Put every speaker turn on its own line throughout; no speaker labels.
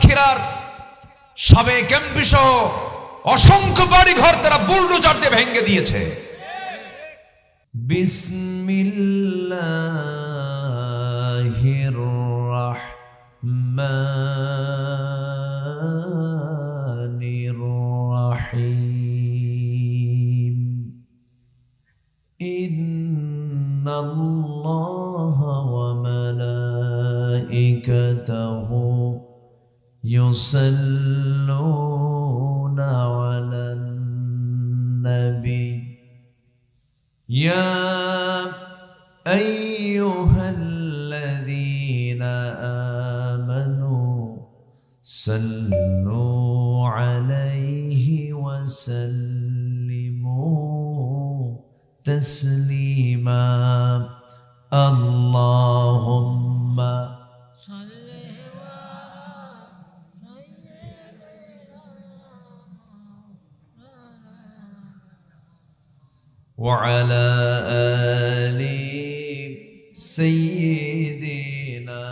সাতক্ষীরার সাবেক এমপি সহ অসংখ্য বাড়িঘর তারা বুলডোজার দিয়ে ভেঙে দিয়েছে। বিসমিল্লাহির রাহমানির রাহিম। ইন্নাল্লাহা ওয়া মালাইকাতাহু ইউসাল্লুনা আলান নবী ইয়া আইয়ুহাল্লাযীনা আমানু সাল্লু আলাইহি ওয়া সাল্লিমু তাসলিমা। আল্লাহুম্মা وعلى آل سيدنا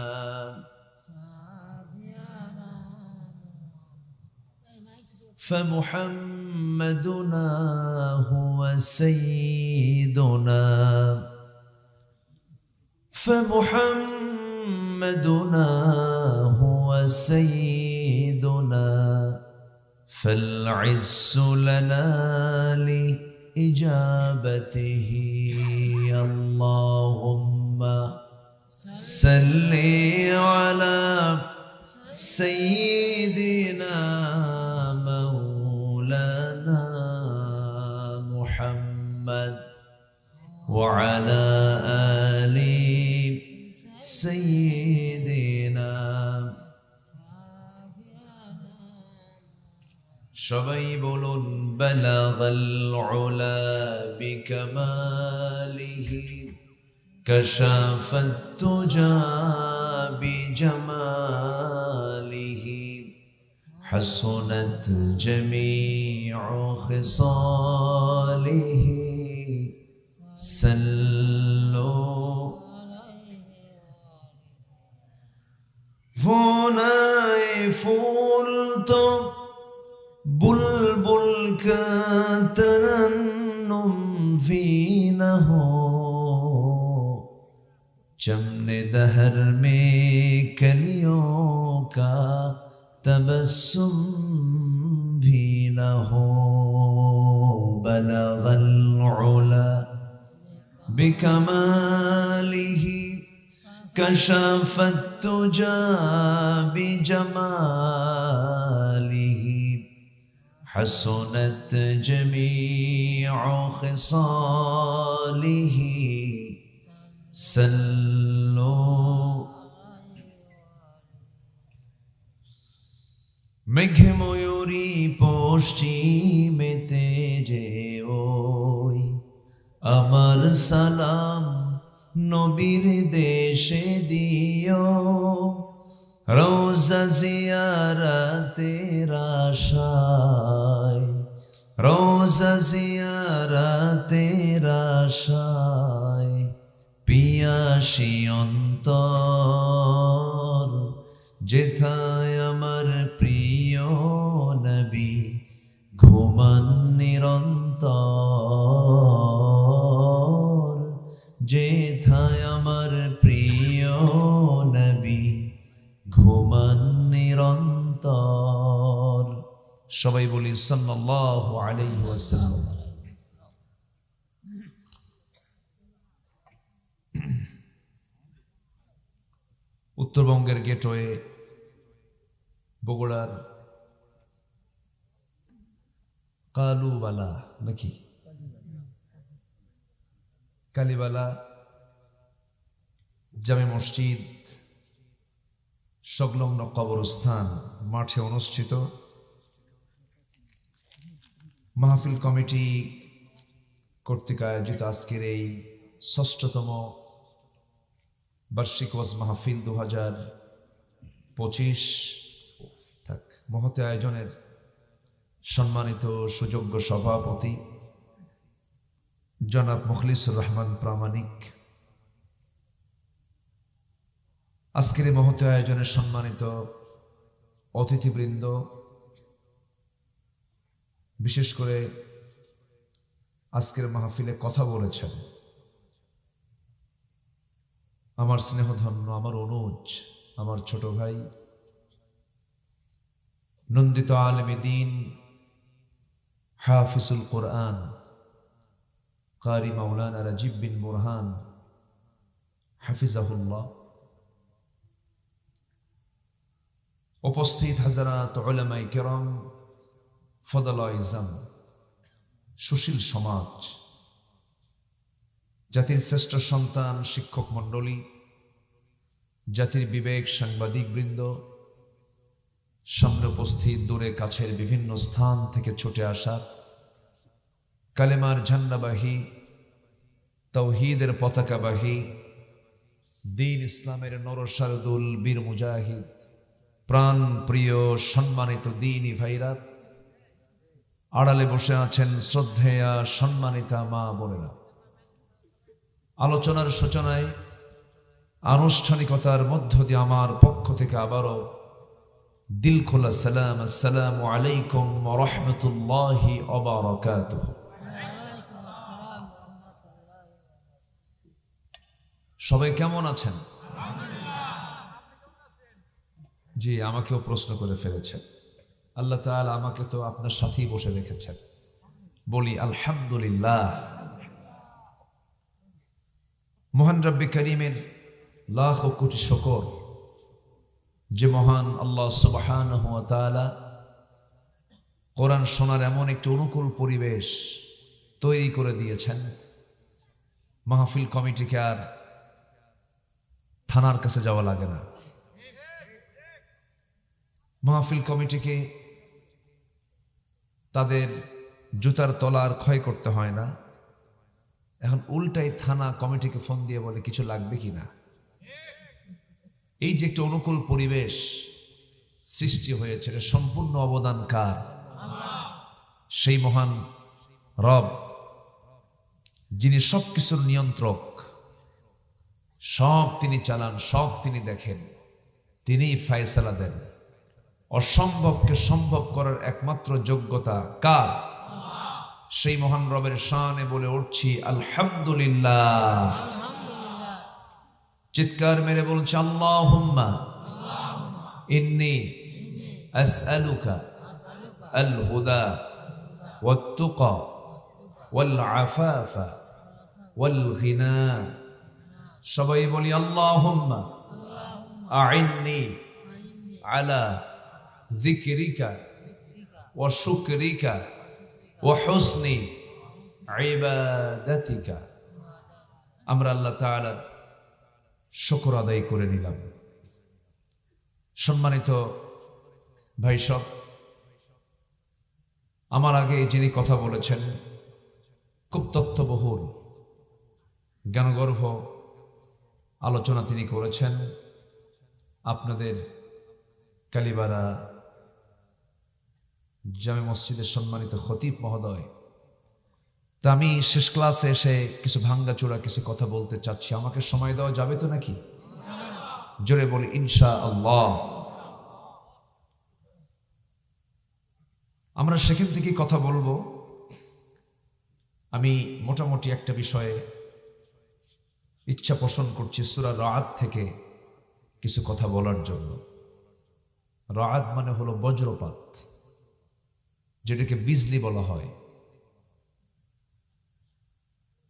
فمحمدنا هو سيدنا فمحمدنا هو سيدنا فالعز لنا إجابته. اللهم صل على سيدنا مولانا محمد وعلى آل سيدنا। সবাই বলুন বালাগাল উলা বিকামালিহি কাশাফাত তুজা বিজামালিহি হাসুনাত জামিউ খিসালিহি সাল্লু। ফোনায় ফুল তো बुलबुल का तरन्नुम भी न हो, चमने दहर में कलियों का तबस्सुम भी न हो। बलगल उला बिकमालिही कशफत तुजा बिजमालिही حسنت جميع خصاله صلوا। মেঘ ময়ূরী পশ্চিমেতে যে ওই আমার সালাম নবীর দেশে দিও। রোজা জিয়ারতের আশায় রোজা জিয়ারতের আশায় পিয়াসী অন্তর যেথায় আমার প্রিয় নবী ঘুমান নিরন্তর। যেথায় আমার প্রিয় নবী ঘুমান নিরন্তর। সবাই বলি সাল্লাল্লাহু আলাইহি ওয়াসাল্লাম। উত্তরবঙ্গের গেটওয়ে বগুড়ার কালুবালা নাকি কালীবালা জামে মসজিদ সংলগ্ন কবরস্থান মাঠে অনুষ্ঠিত মাহফিল কমিটি কর্তৃক আয়োজিত আজকের এই ৬ষ্ঠতম বার্ষিক ওয়াজ মাহফিল ২০২৫ মহতে আয়োজনের সম্মানিত সুযোগ্য সভাপতি জনাব মুখলিসুর রহমান প্রামাণিক, আজকের এই মহতে আয়োজনের সম্মানিত অতিথিবৃন্দ, বিশেষ করে আজকের মাহফিলে কথা বলেছেন আমার স্নেহধন্য, আমার অনুজ, আমার ছোট ভাই, নন্দিত আলেমে দ্বীন, হাফিজুল কোরআন, কারি মাওলানা রাজীব বিন বুরহান হাফিজাহুল্লাহ, উপস্থিত হাজারাত উলামায়ে কেরাম, ফদলায়ে ইজম, সুশীল সমাজ, জাতির শ্রেষ্ঠ সন্তান, শিক্ষক মণ্ডলী, জাতির বিবেক, সাংবাদিক বৃন্দ, সামনে উপস্থিত, দূরে কাছের বিভিন্ন স্থান থেকে ছুটে আসা কালেমার ঝান্ডাবাহী, তাওহীদের পতাকাবাহী, দ্বীন ইসলামের নরসারদুল বীর মুজাহিদ, প্রাণ প্রিয় সম্মানিত দ্বীনি ভাইরা, আড়ালে বসে আছেন শ্রদ্ধেয়া সম্মানিতা মা বোনেরা, আলোচনার সূচনায় আনুষ্ঠানিকতার মধ্য দিয়ে আমার পক্ষ থেকে আবারও দিল খোলা সালাম, আসসালামু আলাইকুম ওয়া রাহমাতুল্লাহি ওয়া বারাকাতুহু। সবাই কেমন আছেন? জি, আমাকেও প্রশ্ন করে ফেলেছেন। আল্লাহ তাআলা আমাকে তো আপনার সাথেই বসে রেখেছেন, বলি আলহামদুলিল্লাহ। মহান রব্বে করিমের লাখ কোটি শুকর, যে মহান আল্লাহ সুবহানাহু ওয়া তাআলা কোরআন শোনার এমন একটি অনুকূল পরিবেশ তৈরি করে দিয়েছেন। মাহফিল কমিটিকে আর থানার কাছে যাওয়া লাগে না, মাহফিল কমিটিকে তাদের জুতার তলার ক্ষয় করতে হয় না। এখন উল্টাই থানা কমিটিকে ফোন দিয়ে বলে কিছু লাগবে কিনা। এই যে একটা অনুকূল পরিবেশ সৃষ্টি হয়েছে, এটা সম্পূর্ণ অবদান কার? সেই মহান রব, যিনি সবকিছুর নিয়ন্ত্রক, সব তিনি চালান, সব তিনি দেখেন, তিনিই ফায়সালা দেন। অসম্ভবকে সম্ভব করার একমাত্র যোগ্যতা কার? সেই মহান রবের শানে বলে উঠছি আলহামদুলিল্লাহ। চিৎকার মেরে বলছে আল্লাহুম্মা ইন্নী আসআলুকা আল হুদা ওয়াত তুকা ওয়াল আফাফা ওয়াল গিনা। সবাই বলি আল্লাহুম্মা আইন্নি আলা যিকরিকা ওয়া শুকরিকা ওয়া হুসনি ইবাদাতিকা। আমরা আল্লাহ তাআলার শুকর আদায় করে নিলাম। সম্মানিত ভাই সব, আমার আগে যিনি কথা বলেছেন খুব তথ্যবহুল, জ্ঞানগর্ভ আলোচনা তিনি করেছেন। আপনাদের কালীবাড়া জামে মসজিদের সম্মানিত খতিব মহোদয়, তা আমি শেষ ক্লাসে এসে কিছু ভাঙ্গাচোরা কিছু কথা বলতে চাচ্ছি। আমাকে সময় দেওয়া যাবে তো নাকি? জোরে বলি ইনশাআল্লাহ। আমরা সেখান থেকে কথা বলবো। আমি মোটামুটি একটা বিষয়ে ইচ্ছা পোষণ করছি, সূরা রাআদ থেকে কিছু কথা বলার জন্য। রাআদ মানে হলো বজ্রপাত, যেটাকে বিজলি বলা হয়।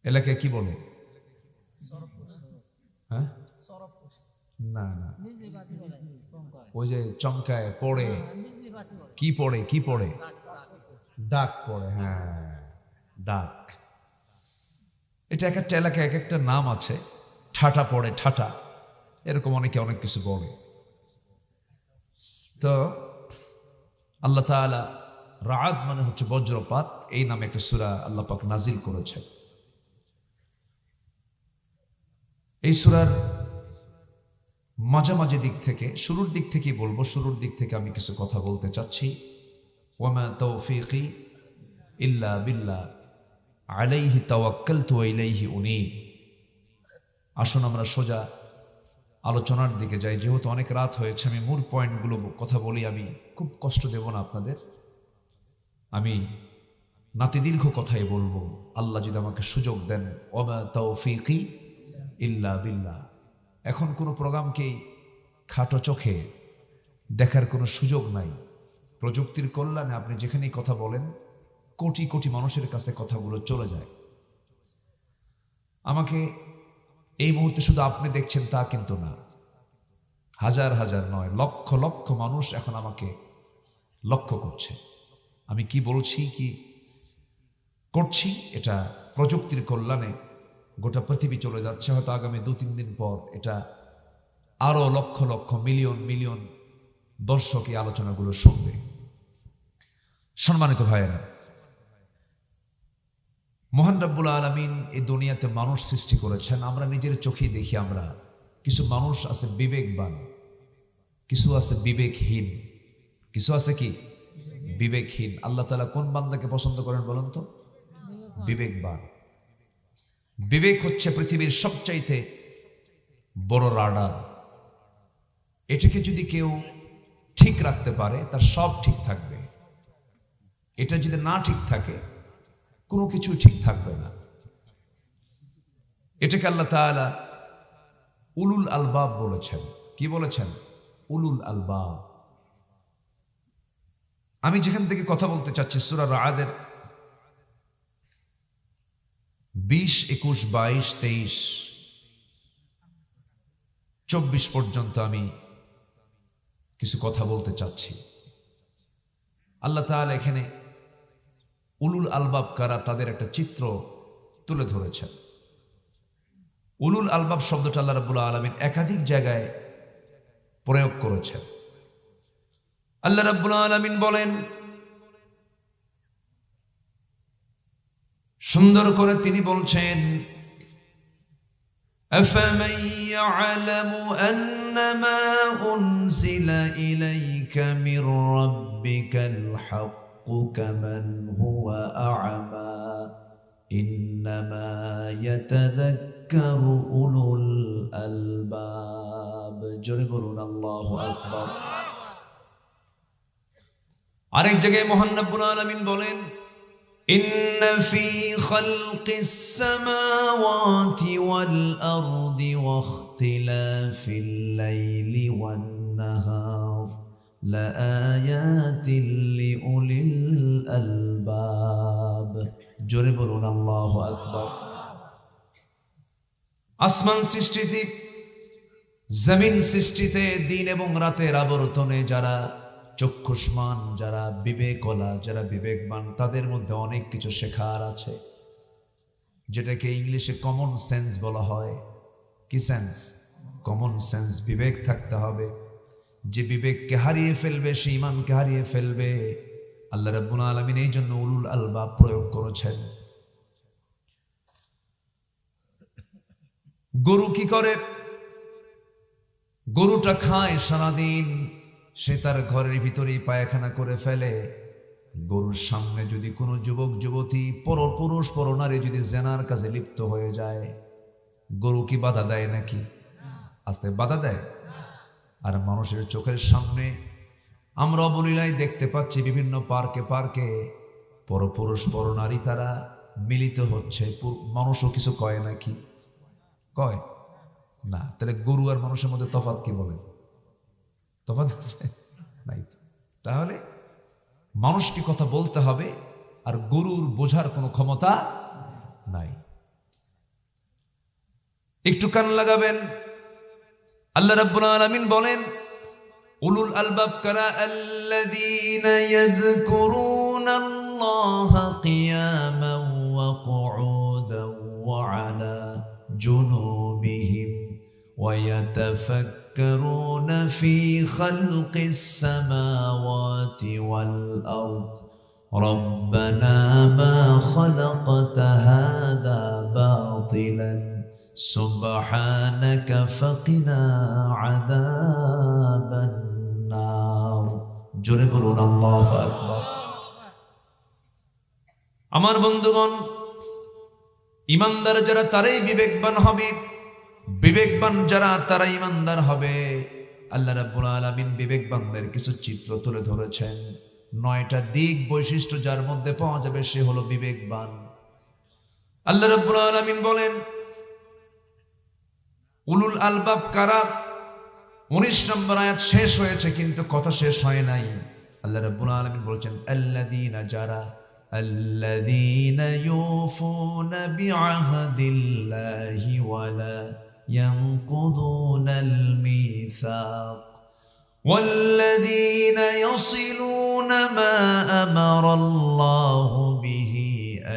এলাকায় কি বলে? হ্যাঁ, না না, ওই যে চমকায় পড়ে, কি পড়ে, কি পড়ে? ডাক পড়ে। হ্যাঁ, ডাক। এটা এক একটা এলাকায় এক একটা নাম আছে। ঠাটা পড়ে, ঠাটা, এরকম অনেকে অনেক কিছু বলে। তো আল্লাহ তাআলা রাআদ মানে হচ্ছে বজ্রপাত, এই নামে একটা সূরা আল্লাহ পাক নাজিল করেছেন। এই সূরার মাঝামাঝি দিক থেকে, শুরুর দিক থেকেই বলবো, শুরুর দিক থেকে আমি কিছু কথা বলতে চাচ্ছি। ওয়ামা তাওফীকি ইল্লা বিল্লাহ আলাইহি তাওয়াক্কালতু ওয়া ইলাইহি উনীব। আসুন আমরা সোজা আলোচনার দিকে যাই। যেহেতু অনেক রাত হয়েছে, আমি মূল পয়েন্টগুলো কথা বলি। আমি খুব কষ্ট দেব না আপনাদের, আমি নাতিদীর্ঘ কথাই বলবো, আল্লাহ যদি আমাকে সুযোগ দেন। ওয়া তাওফীকি ইল্লা বিল্লাহ। এখন কোনো প্রোগ্রামকেই খাটো চোখে দেখার কোনো সুযোগ নাই। প্রযুক্তির কল্যাণে আপনি যেখানেই কথা বলেন, কোটি কোটি মানুষের কাছে কথাগুলো চলে যায়। আমাকে এই মুহূর্তে শুধু আপনি দেখছেন তা কিন্তু না, হাজার হাজার নয়, লক্ষ লক্ষ মানুষ এখন আমাকে লক্ষ্য করছে। আমি কি বলছি, কি করছি, এটা প্রযুক্তির কল্যাণে গোটা পৃথিবী চলে যাচ্ছে। হয়তো আগামী 2-3 দিন পর এটা আরো লক্ষ লক্ষ মিলিয়ন মিলিয়ন দর্শক এই আলোচনাগুলো শুনবে। সম্মানিত ভাইয়েরা, মহান রব্বুল আলামিন এই দুনিয়াতে মানুষ সৃষ্টি করেছেন। আমরা নিজের চোখেই দেখি, আমরা কিছু মানুষ আছে বিবেকবান, কিছু আছে বিবেকহীন, কিছু আছে কি বিবেকহীন। আল্লাহ তাআলা কোন বান্দাকে পছন্দ করেন বলেন তো? বিবেকবান। বিবেক হচ্ছে পৃথিবীর সবচাইতে বড় রাডার। এটাকে যদি কেউ ঠিক রাখতে পারে, তার সব ঠিক থাকবে। এটা যদি না ঠিক থাকে, কোনো কিছু ঠিক থাকবে না। এটাকে আল্লাহ তাআলা উলুল আলবাব বলেছেন। কি বলেছেন? উলুল আলবাব। আমি যেখান থেকে কথা বলতে চাচ্ছি, সূরা রা'দের 20, 21, 22, 23, 24 পর্যন্ত আমি কিছু কথা বলতে চাচ্ছি। আল্লাহ তাআলা এখানে উলুল আলবাব কারা, তাদের একটা চিত্র তুলে ধরেছেন। উলুল আলবাব শব্দটা আল্লাহ রাব্বুল আলামিন একাধিক জায়গায় প্রয়োগ করেছেন। আল্লাহ রাব্বুল আলামিন বলেন, সুন্দর করে তিনি বলছেন, আফামান ইয়ালামু আন্নামা উনজিলা ইলাইকা মির রাব্বিকাল হাক্কু কামান হুয়া আ'মা ইন্নামা ইয়াতাযাক্কারু উলুল আলবাব। জোরে বলুন আল্লাহু আকবার। আরেক জায়গায় মহান রব্বুল আলামিন বলেন, ইন্না ফি খালকিস সামাওয়াতি ওয়াল আরদি ওয়া ইখতিলাফিল লাইলি ওয়ান নাহার লাআয়াতিন লিউলিল আলবাব। জোরে বলুন আল্লাহু আকবার। আসমান সৃষ্টিতে, জমিন সৃষ্টিতে, দিন এবং রাতের আবর্তনে যারা চক্ষুষ্মান, যারা বিবেকওয়ালা, যারা বিবেকবান, তাদের মধ্যে অনেক কিছু শেখার আছে, যেটাকে ইংলিশে কমন সেন্স বলা হয়। কি সেন্স? Common sense. বিবেক থাকতে হবে। যে বিবেককে হারিয়ে ফেলবে, সে ঈমানকে হারিয়ে ফেলবে। আল্লাহ রাব্বুল আলামিন এই জন্য উলুল আলবাব প্রয়োগ করেছেন। গরু কি করে? গরুটা খায় সারাদিন, সে তার ঘরের ভিতরেই পায়খানা করে ফেলে। গরুর সামনে যদি কোনো যুবক যুবতী, পরপুরুষ পরনারী যদি জেনার কাজে লিপ্ত হয়ে যায়, গরু কি বাধা দেয় নাকি? আস্তে বাধা দেয়। আর মানুষের চোখের সামনে আমরা অবলীলায় দেখতে পাচ্ছি, বিভিন্ন পার্কে পার্কে পরপুরুষ পরনারী তারা মিলিত হচ্ছে। মানুষও কিছু কয় নাকি? কয় না। তাহলে গরু আর মানুষের মধ্যে তফাৎ কি বলেন? তফাৎ আছে নাই তো। তাহলে মানুষকে কথা বলতে হবে, আর গরুর বোঝার কোনো ক্ষমতা নাই। একটু কান লাগাবেন। আল্লাহ রাব্বুল আলামিন বলেন, উলুল আলবাব কারা? আল্লাযীনা ইয়াযকুরুনাল্লাহা কিয়ামান ওয়া কুউদান ওয়া আলা জুনুবিহিম ওয়া ইয়াতাফাক্কারুনা ফি খালকিস সামাওয়াতি ওয়াল আরদ রব্বানা মা খালাকতা হাযা বাতিলান সুবহানাকা ফাকিনা আযাবান নার। জোরে বলুন আল্লাহু আকবার। আমার বন্ধুগণ, ঈমানদার যারা তারাই বিবেকবান হবে। বিবেকবান যারা তারা ইমানদার হবে। আল্লাহ রাব্বুল আলামিন বিবেকবানদের কিছু চিত্র তুলে ধরেছেন। 9টা দিক বৈশিষ্ট্য যার মধ্যে পাওয়া যাবে সে হলো বিবেকবান। আল্লাহ রাব্বুল আলামিন বলেন উলুল আলবাব কারা? 19 নম্বর আয়াত শেষ হয়েছে কিন্তু কথা শেষ হয় নাই। আল্লাহ রাব্বুল আলামিন বলেছেন আল্লাযীনা যারা আল্লাযীনা ইউফুনা বিআহদিল্লাহি ওয়ালা ইয়ানকুদুনাল মিসাক والذين يصلون ما أمر الله به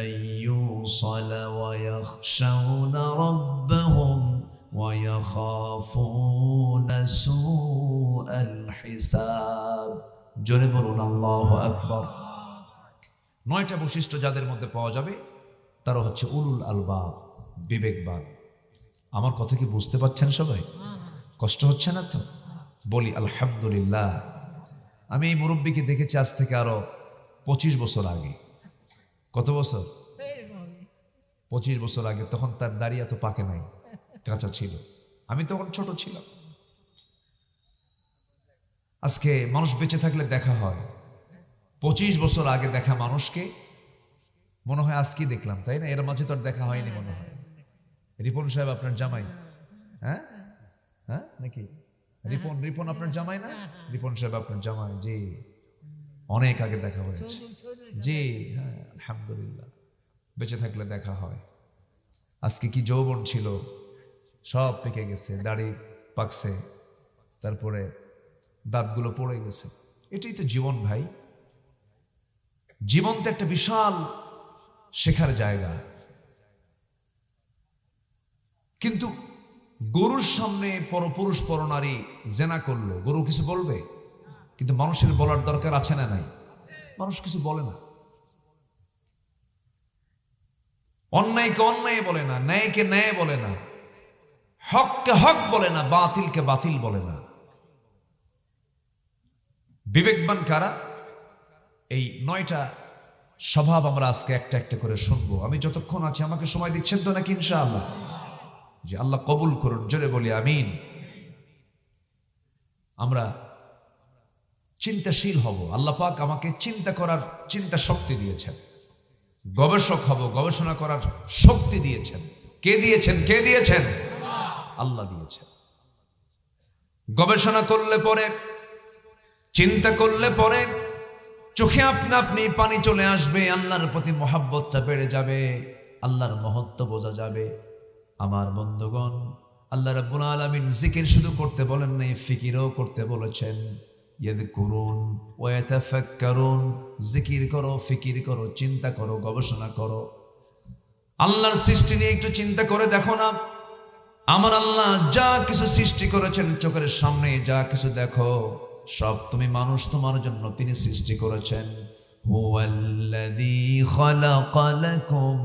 أن يوصل ويخشون ربهم ويخافون سوء الحساب জোরে বলুন আল্লাহু আকবার। 9টা বৈশিষ্ট্য যাদের মধ্যে পাওয়া যাবে তারা হচ্ছে উলুল আলবাব, বিবেকবান। আমার কথা কি বুঝতে পারছেন সবাই? কষ্ট হচ্ছে না তো? বলি আলহামদুলিল্লাহ। আমি এই মুরব্বীকে দেখেছি আজ থেকে আরো 25 বছর আগে। কত বছর? 25 বছর আগে। তখন তার দাড়ি এত পাকে নাই, কাঁচা ছিল। আমি তখন ছোট ছিলাম। আজকে মানুষ বেঁচে থাকলে দেখা হয়। 25 বছর আগে দেখা মানুষকে মনে হয় আজকে দেখলাম, তাই না? এর মাঝে তো আর দেখা হয়নি মনে হয়। রিপন সাহেব আপনার জামাই? হ্যাঁ হ্যাঁ নাকি? রিপন আপনার জামাই না? রিপন সাহেব আপনার জামাই? জি, অনেক আগে দেখা হয়েছে। জি হ্যাঁ, আলহামদুলিল্লাহ। বেঁচে থাকলে দেখা হয়। আজকে কি যৌবন ছিল, সব পেকে গেছে, দাড়ি পাকছে, তারপরে দাঁতগুলো পড়ে গেছে। এটাই তো জীবন ভাই। জীবন তো একটা বিশাল শেখার জায়গা। কিন্তু গরুর সামনে পরপুরুষ পরনারী জেনা করলো, গরু কিছু বলবে? কিন্তু মানুষের বলার দরকার আছে না নাই? মানুষ কিছু বলে না। অন্যায়কে অন্যায় বলে না, ন্যায়কে ন্যায় বলে না, হককে হক বলে না, বাতিলকে বাতিল বলে না। বিবেকবান কারা? এই 9টা স্বভাব আমরা আজকে একটা একটা করে শুনবো। আমি যতক্ষণ আছি, আমাকে সময় দিচ্ছেন তো নাকি? ইনশাআল্লাহ। যে আল্লাহ কবুল করুন, জোরে বলি আমিন। আমরা চিন্তাশীল হব। আল্লাহ পাক আমাকে চিন্তা করার চিন্তা শক্তি দিয়েছেন। গবেষক হব, গবেষণা করার শক্তি দিয়েছেন। কে দিয়েছেন? কে দিয়েছেন? আল্লাহ দিয়েছেন। গবেষণা করলে পরে, চিন্তা করলে পরে চোখে আপনা আপনি পানি চলে আসবে, আল্লাহর প্রতি মহাব্বতটা বেড়ে যাবে, আল্লাহর মহত্ব বোঝা যাবে। আমার বন্ধুগণ, আল্লাহ রাব্বুল আলামিন জিকির শুধু করতে বলেন নাই, ফিকিরও করতে বলেছেন। ইয়াযকুরুন ওয়া ইয়াতাফাক্কারুন, জিকির করো, ফিকির করো, চিন্তা করো, গবেষণা করো। আল্লাহর সৃষ্টি নিয়ে একটু চিন্তা করে দেখো না। আমার আল্লাহ যা কিছু সৃষ্টি করেছেন, চোখের সামনে যা কিছু দেখো, সব তুমি মানুষ, তোমার জন্য তিনি সৃষ্টি করেছেন। হুয়াল্লাযী খালাকা লাকুম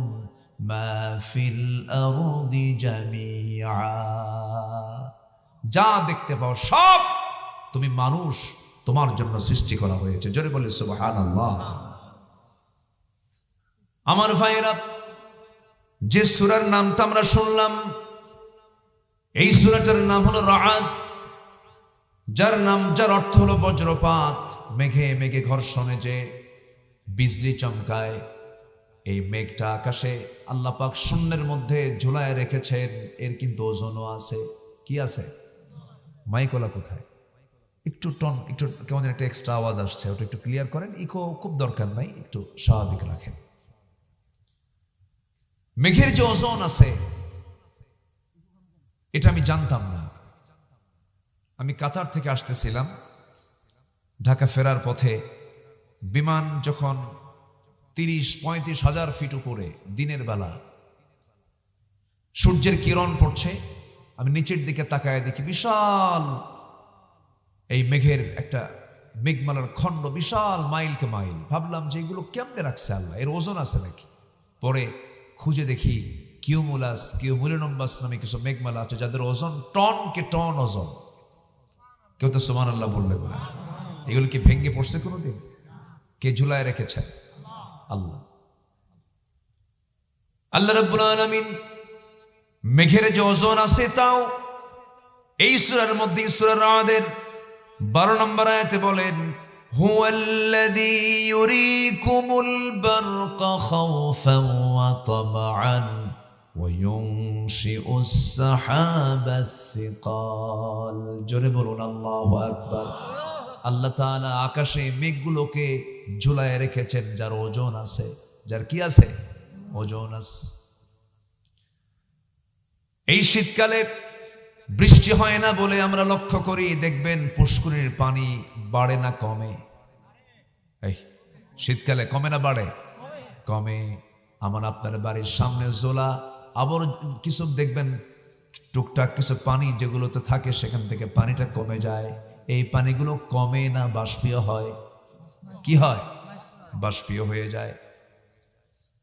মা ফিল আরদি জামিআ, যা দেখতে পাও সব তুমি মানুষ, তোমার জন্য সৃষ্টি করা হয়েছে। জোরে বলি সুবহানাল্লাহ। আমার ভাইরা, যে সূরার নামটা আমরা শুনলাম, এই সূরাটার নাম হলো রাআদ, যার অর্থ হলো বজ্রপাত। মেঘে মেঘে ঘর্ষণে যে বিজলি চমকায়, এই মেঘটা আকাশে আল্লাহ পাক শূন্যের মধ্যে ঝুলায় রেখেছেন। এর কিন্তু ওজনও আছে। কি আছে? মাইকলা কোথায়? একটু কেমন একটা এক্সট্রা আওয়াজ আসছে, ওটা একটু ক্লিয়ার করেন। ইকো খুব দরকার নাই, একটু স্বাভাবিক রাখেন। মেঘের যে ওজন আছে, এটা আমি জানতাম না। আমি কাতার থেকে আসতেছিলাম, ঢাকা ফেরার পথে বিমান যখন 30-35 হাজার ফিট উপরে, দিনের বেলা সূর্যের কিরণ পড়ছে, আমি নিচের দিকে তাকায় দেখি বিশাল এই মেঘের একটা মেঘমালার খণ্ড, বিশাল মাইলকে মাইল। ভাবলাম যে এগুলো কেমনে রাখছে আল্লাহ, এর ওজন আছে নাকি? পরে খুঁজে দেখি কিউমুলাস নামে কিছু মেঘমালা আছে যাদের ওজন টনকে টন ওজন। কেউ তো সুবহানাল্লাহ বললেন না। এগুলো কি ভেঙে পড়ছে কোনোদিন? কে ঝুলায় রেখেছেন? আল্লাহ। আল্লাহ রাব্বুল আলামিন মেঘের যে ওজন আছে তাও এই সূরার মধ্যে সূরা রাদের 12 নম্বর আয়াতে বলেন হুয়াল্লাযী ইউরিকুমুল বারকা খাওফান ওয়া তামআন ওয়া ইউনশিউস সাহাবাস সিকাল। জোরে বলুন আল্লাহু আকবার। আল্লাহ তাআলা আকাশে মেঘগুলোকে ঝুলায় রেখেছেন যার ওজন আছে, যার কি আছে? ওজন আছে। এই শীতকালে বৃষ্টি হয় না বলে আমরা লক্ষ্য করি, দেখবেন পুষ্করিণীর পানি বাড়ে না কমে? এই শীতকালে কমে না বাড়ে? কমে। আমার আপনার বাড়ির সামনে জোলা, আবার কিছু দেখবেন টুকটাক কিছু পানি যেগুলোতে থাকে সেখান থেকে পানিটা কমে যায়। এই পানিগুলো কমে না বাষ্পীয় হয়? কি হয়? বাষ্পীয় হয়ে যায়।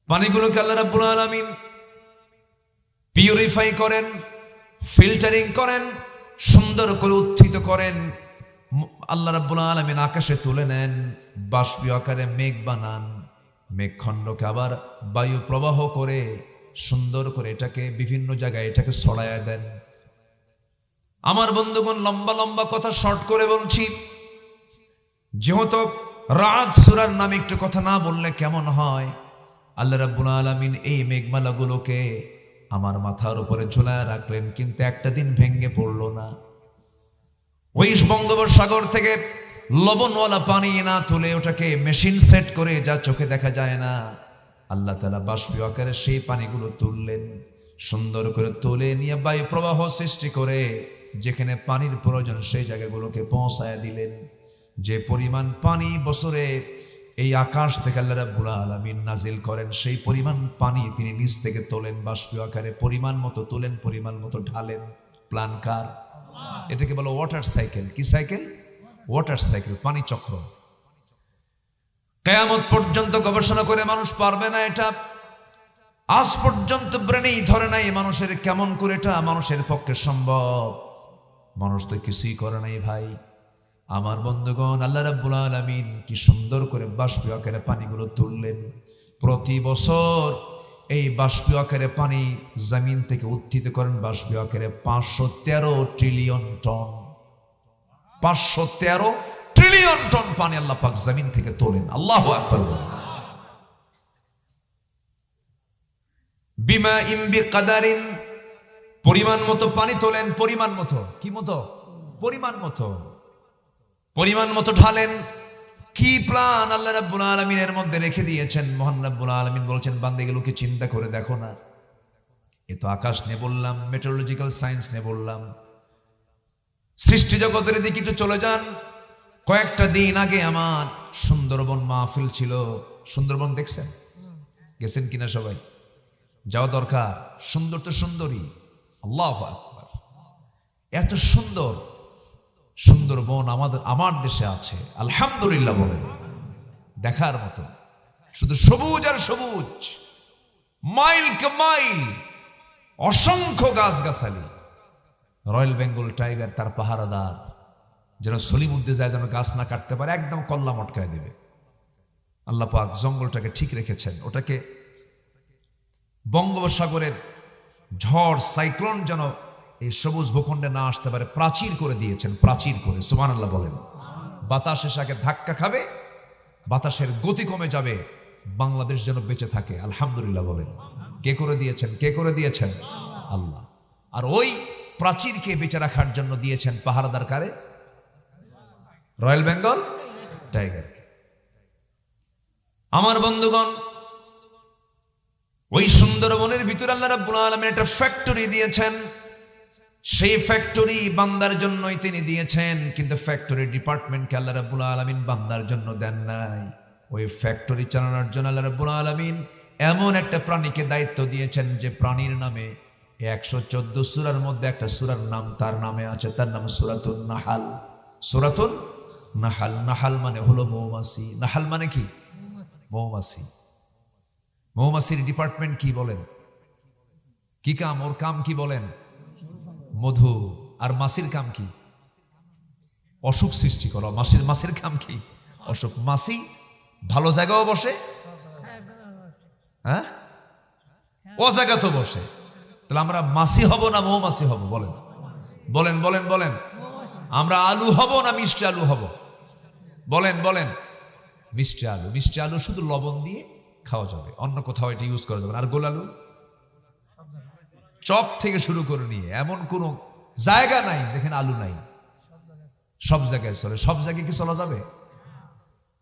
পানিগুলোকে আল্লাহ রাব্বুল আলামিন পিউরিফাই করেন, ফিল্টারিং করেন, সুন্দর করে উত্থিত করেন। আল্লাহ রাব্বুল আলামিন আকাশে তুলে নেন, বাষ্পীয় আকারে মেঘ বানান। মেঘখণ্ডকে আবার বায়ু প্রবাহ করে সুন্দর করে এটাকে বিভিন্ন জায়গায় এটাকে ছড়ায়া দেন। আমার বন্ধুগণ, লম্বা লম্বা কথা শর্ট করে বলছি, যেহেতু রাত সূরার নামে একটু কথা না বললে কেমন হয়। আল্লাহ রাব্বুল আলামিন এই মেঘমালাগুলোকে আমার মাথার উপরে ঝুলায় রাখলেন, কিন্তু একটা দিন ভেঙে পড়লো না। ওই বঙ্গোপসাগর থেকে লবণওয়ালা পানি না তুলে ওটাকে মেশিন সেট করে যা চোখে দেখা যায় না, আল্লাহ তাআলা বাষ্পীয় আকারে সেই পানিগুলো তুললেন। সুন্দর করে তুলে নিয়ে বায়ু প্রবাহ সৃষ্টি করে যেখানে পানির প্রয়োজন সেই জায়গাগুলোকে পৌঁছায় দিলেন। যে পরিমাণ পানি বছরে এই আকাশ থেকে আল্লাহ রাব্বুল আলামিন নাজিল করেন, সেই পরিমাণ পানি তিনি নিচ থেকে তোলেন বাষ্পীয় আকারে, পরিমাণ মতো তোলেন, পরিমাণ মতো ঢালেন। প্ল্যান কার? এটাকে বলো ওয়াটার সাইকেল। কি সাইকেল? ওয়াটার সাইকেল, পানি চক্র। কিয়ামত পর্যন্ত গবেষণা করে মানুষ পারবে না এটা। আজ পর্যন্ত ব্রেনেই ধরে নাই মানুষের কেমন করে এটা মানুষের পক্ষে সম্ভব। মানুষ তো কিছুই করে নাই ভাই। আমার বন্ধুগণ, আল্লাহ রাব্বুল আলামিন কি সুন্দর করে বাষ্পীয় আকারে পানিগুলো তুললেন। প্রতি বছর এই বাষ্পীয় আকারে পানি জমিন থেকে উত্থিত করেন বাষ্পীয় আকারে 513 ট্রিলিয়ন টন। 513 ট্রিলিয়ন টন পানি আল্লাহ পাক জমিন থেকে তোলেন। আল্লাহু আকবার। বিমা ইম বিকাদারিন, পরিমাণ মতো পানি তোলেন। পরিমাণ মতো, কি মতো? পরিমাণ মতো, পরিমাণ মতো ঢালেন। কি প্ল্যান আল্লাহ রাব্বুল আলামিনের মধ্যে রেখে দিয়েছেন। মহান রাব্বুল আলামিন বলছেন, বান্দাগুলোকে চিন্তা করে দেখো না। এ তো আকাশ নিয়ে বললাম, মেট্রোলজিক্যাল সায়েন্স নিয়ে বললাম, সৃষ্টি জগতের দিকে একটু চলে যান। কয়েকটা দিন আগে আমার সুন্দরবন মাহফিল ছিল। সুন্দরবন দেখছেন? গেছেন কিনা সবাই? যাওয়া দরকার। সুন্দর তো সুন্দরী, আল্লাহু আকবার। এত সুন্দর সুন্দরবন আমার দেশে আছে, আলহামদুলিল্লাহ বলেন। দেখার মতো শুধু সবুজ আর সবুজ, মাইল কে মাইল, অসংখ্য গাছগাছালি। রয়্যাল বেঙ্গল টাইগার তার পাহারাদার, যেন সলিমুদ্দে যায় যেন গাছ না কাটতে পারে, একদম কল্লা মটকায় দেবে। আল্লাহ পাক জঙ্গলটাকে ঠিক রেখেছেন। ওটাকে বঙ্গোপসাগরের ঝড় সাইক্লোন যেন এই সবুজ ভূখণ্ডে না আসতে পারে প্রাচীর করে দিয়েছেন, প্রাচীর করে। সুবহানাল্লাহ বলেন। বাতাস এসে আগে ধাক্কা খাবে, বাতাসের গতি কমে যাবে, বাংলাদেশ যেন বেঁচে থাকে। আলহামদুলিল্লাহ বলেন। কে করে দিয়েছেন? কে করে দিয়েছেন? আল্লাহ। আর ওই প্রাচীরকে বেঁচে রাখার জন্য দিয়েছেন পাহারাদার কারে? রয়্যাল বেঙ্গল টাইগারকে। আমার বন্ধুগণ, ওই সুন্দরবনের ভিতরে আল্লাহ রাব্বুল আলামিন একটা ফ্যাক্টরি দিয়েছেন। সেই ফ্যাক্টরি বান্দার জন্যই তিনি দিয়েছেন, কিন্তু ফ্যাক্টরি ডিপার্টমেন্টকে আল্লাহ রাব্বুল আলামিন বান্দার জন্য দেন নাই। ওই ফ্যাক্টরি চালানোর জন্য আল্লাহ রাব্বুল আলামিন এমন একটা প্রাণীকে দায়িত্ব দিয়েছেন যে প্রাণীর নামে 114 সূরার মধ্যে একটা সূরার নাম তার নামে আছে, তার নাম সূরাতুন নাহাল। সূরাতুন নাহাল। নাহাল মানে হলো মৌমাছি। নাহাল মানে কি? মৌমাছি। মৌমাছির ডিপার্টমেন্ট কি বলেন? কি কাম? ওর কাম কি বলেন? মধু। আর মাছির কাম কি? অসুখ সৃষ্টি করা। মাছির কাম কি? অসুখ। মাছি ভালো জায়গাও বসে, হ্যাঁ, ও জায়গা তো বসে। তাহলে আমরা মাছি হব না মৌমাছি হব? বলেন বলেন বলেন বলেন। আমরা আলু হব না মিষ্টি আলু হব? বলেন বলেন। মিষ্টি আলু। মিষ্টি আলু শুধু লবণ দিয়ে খাওয়া যাবে, অন্য কোথাও এটা ইউজ করা যাবে না। আর গোল আলু চপ থেকে শুরু করে নিয়ে এমন কোন জায়গা নাই যেখানে আলু নাই, সব জায়গায় চলে। সব জায়গায় কি চলা যাবে?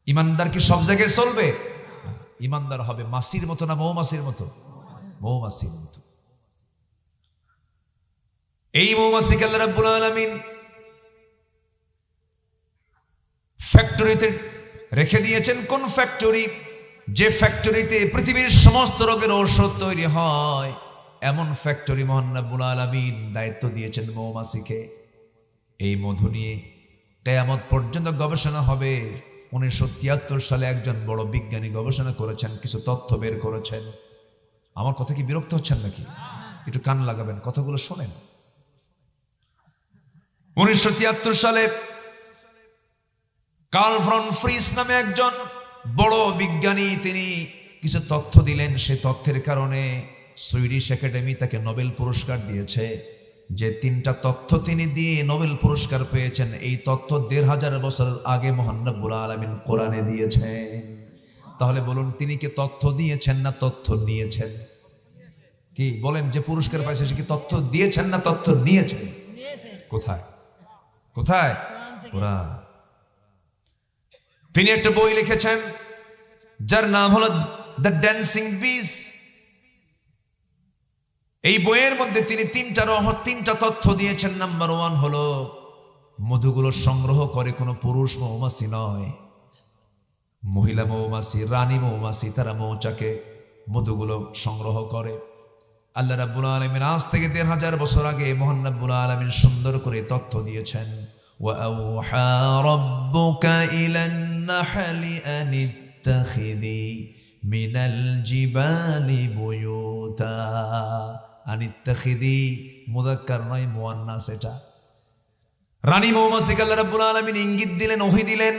ইমানদার কি সব জায়গায় চলবে? ইমানদার হবে মাছির মতো না মৌমাছির মতো? মৌমাছির মতো। এই মৌমাছিকে আল্লাহ রাব্বুল আলামিন ফ্যাক্টরিতে রেখে দিয়েছেন। কোন ফ্যাক্টরি? যে ফ্যাক্টরিতে পৃথিবীর সমস্ত রোগের ঔষধ তৈরি হয়, এমন ফ্যাক্টরি মহান রাব্বুল আলামিন দায়িত্ব দিয়েছেন মৌমাছিকে। এই মধু নিয়ে কিয়ামত পর্যন্ত গবেষণা হবে। 1973 সালে একজন বড় বিজ্ঞানী গবেষণা করেছেন, কিছু তথ্য বের করেছেন। আমার কথা কি বিরক্ত হচ্ছেন নাকি? একটু কান লাগাবেন, কথাগুলো শোনেন। 1973 সালে কার্ল ভন ফ্রিস নামে একজন বড় বিজ্ঞানী, তিনি কিছু তথ্য দিলেন। সে তথ্যের কারণে সুইডিশ একাডেমি তাকে নোবেল পুরস্কার দিয়েছে। যে 3টা তথ্য তিনি দিয়ে নোবেল পুরস্কার পেয়েছেন, এই তথ্য 1500 বছর আগে মহান রব্বুল আলামিন কোরআনে দিয়েছেন। তাহলে বলুন, তিনি কি তথ্য দিয়েছেন না তথ্য নিয়েছেন? কি বলেন? যে পুরস্কার পাইছে সে কি তথ্য দিয়েছেন না তথ্য নিয়েছেন? কোথায় কোথায়? কোরআন। তিনি একটা বই লিখেছেন যার নাম হলো দ্য ড্যান্সিং বিস। এই বইয়ের মধ্যে তিনি 3টা তথ্য দিয়েছেন। নাম্বার 1 হলো মধুগুলো সংগ্রহ করে কোনো পুরুষ মৌমাছি নয়, মহিলা মৌমাছি, রানী মৌমাছি, তারা মৌচাকে মধুগুলো সংগ্রহ করে। আল্লাহ রাব্বুল আলামিন আজ থেকে 1500 বছর আগে মহান রাব্বুল আলামিন সুন্দর করে তথ্য দিয়েছেন। ওয়া আওহা রাব্বুকা ইলান নাহলি আনিত্তাখিযি মিনাল জিবালি বুয়ুতা। আনিত্তাখিযি মুযাক্কার নয়, মুয়ান্নাস এটা। রানী মৌমাছিকে আল্লাহ রাব্বুল আলামিন ইঙ্গিত দিলেন, ওহী দিলেন,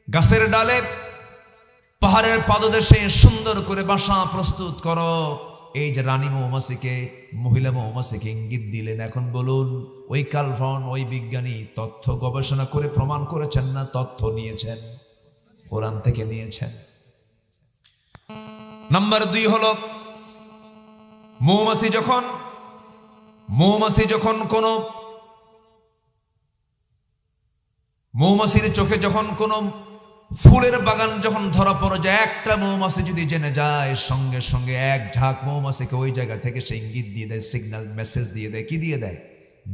গাছের ডালে পাহাড়ের পাদদেশে সুন্দর করে বাসা প্রস্তুত করো। এই যে রানী মৌমাছিকে, মহিলা মৌমাছিকে ইঙ্গিত দিলেন। এখন বলুন, ওই কার্ল ভন, ওই বিজ্ঞানী তথ্য গবেষণা করে প্রমাণ করেছেন না তথ্য নিয়েছেন? কোরআন থেকে নিয়েছেন। নাম্বার 2 হলো মৌমাছি যখন কোন মৌমাছির চোখে যখন কোন ফুলের বাগান যখন ধরা পড়ে যায়, একটা মৌমাছি যদি জেনে যায়, সঙ্গে সঙ্গে এক ঝাঁক মৌমাছিকে ওই জায়গা থেকে সে ইঙ্গিত দিয়ে দেয়, সিগন্যাল, মেসেজ দিয়ে দেয়। কি দিয়ে দেয়?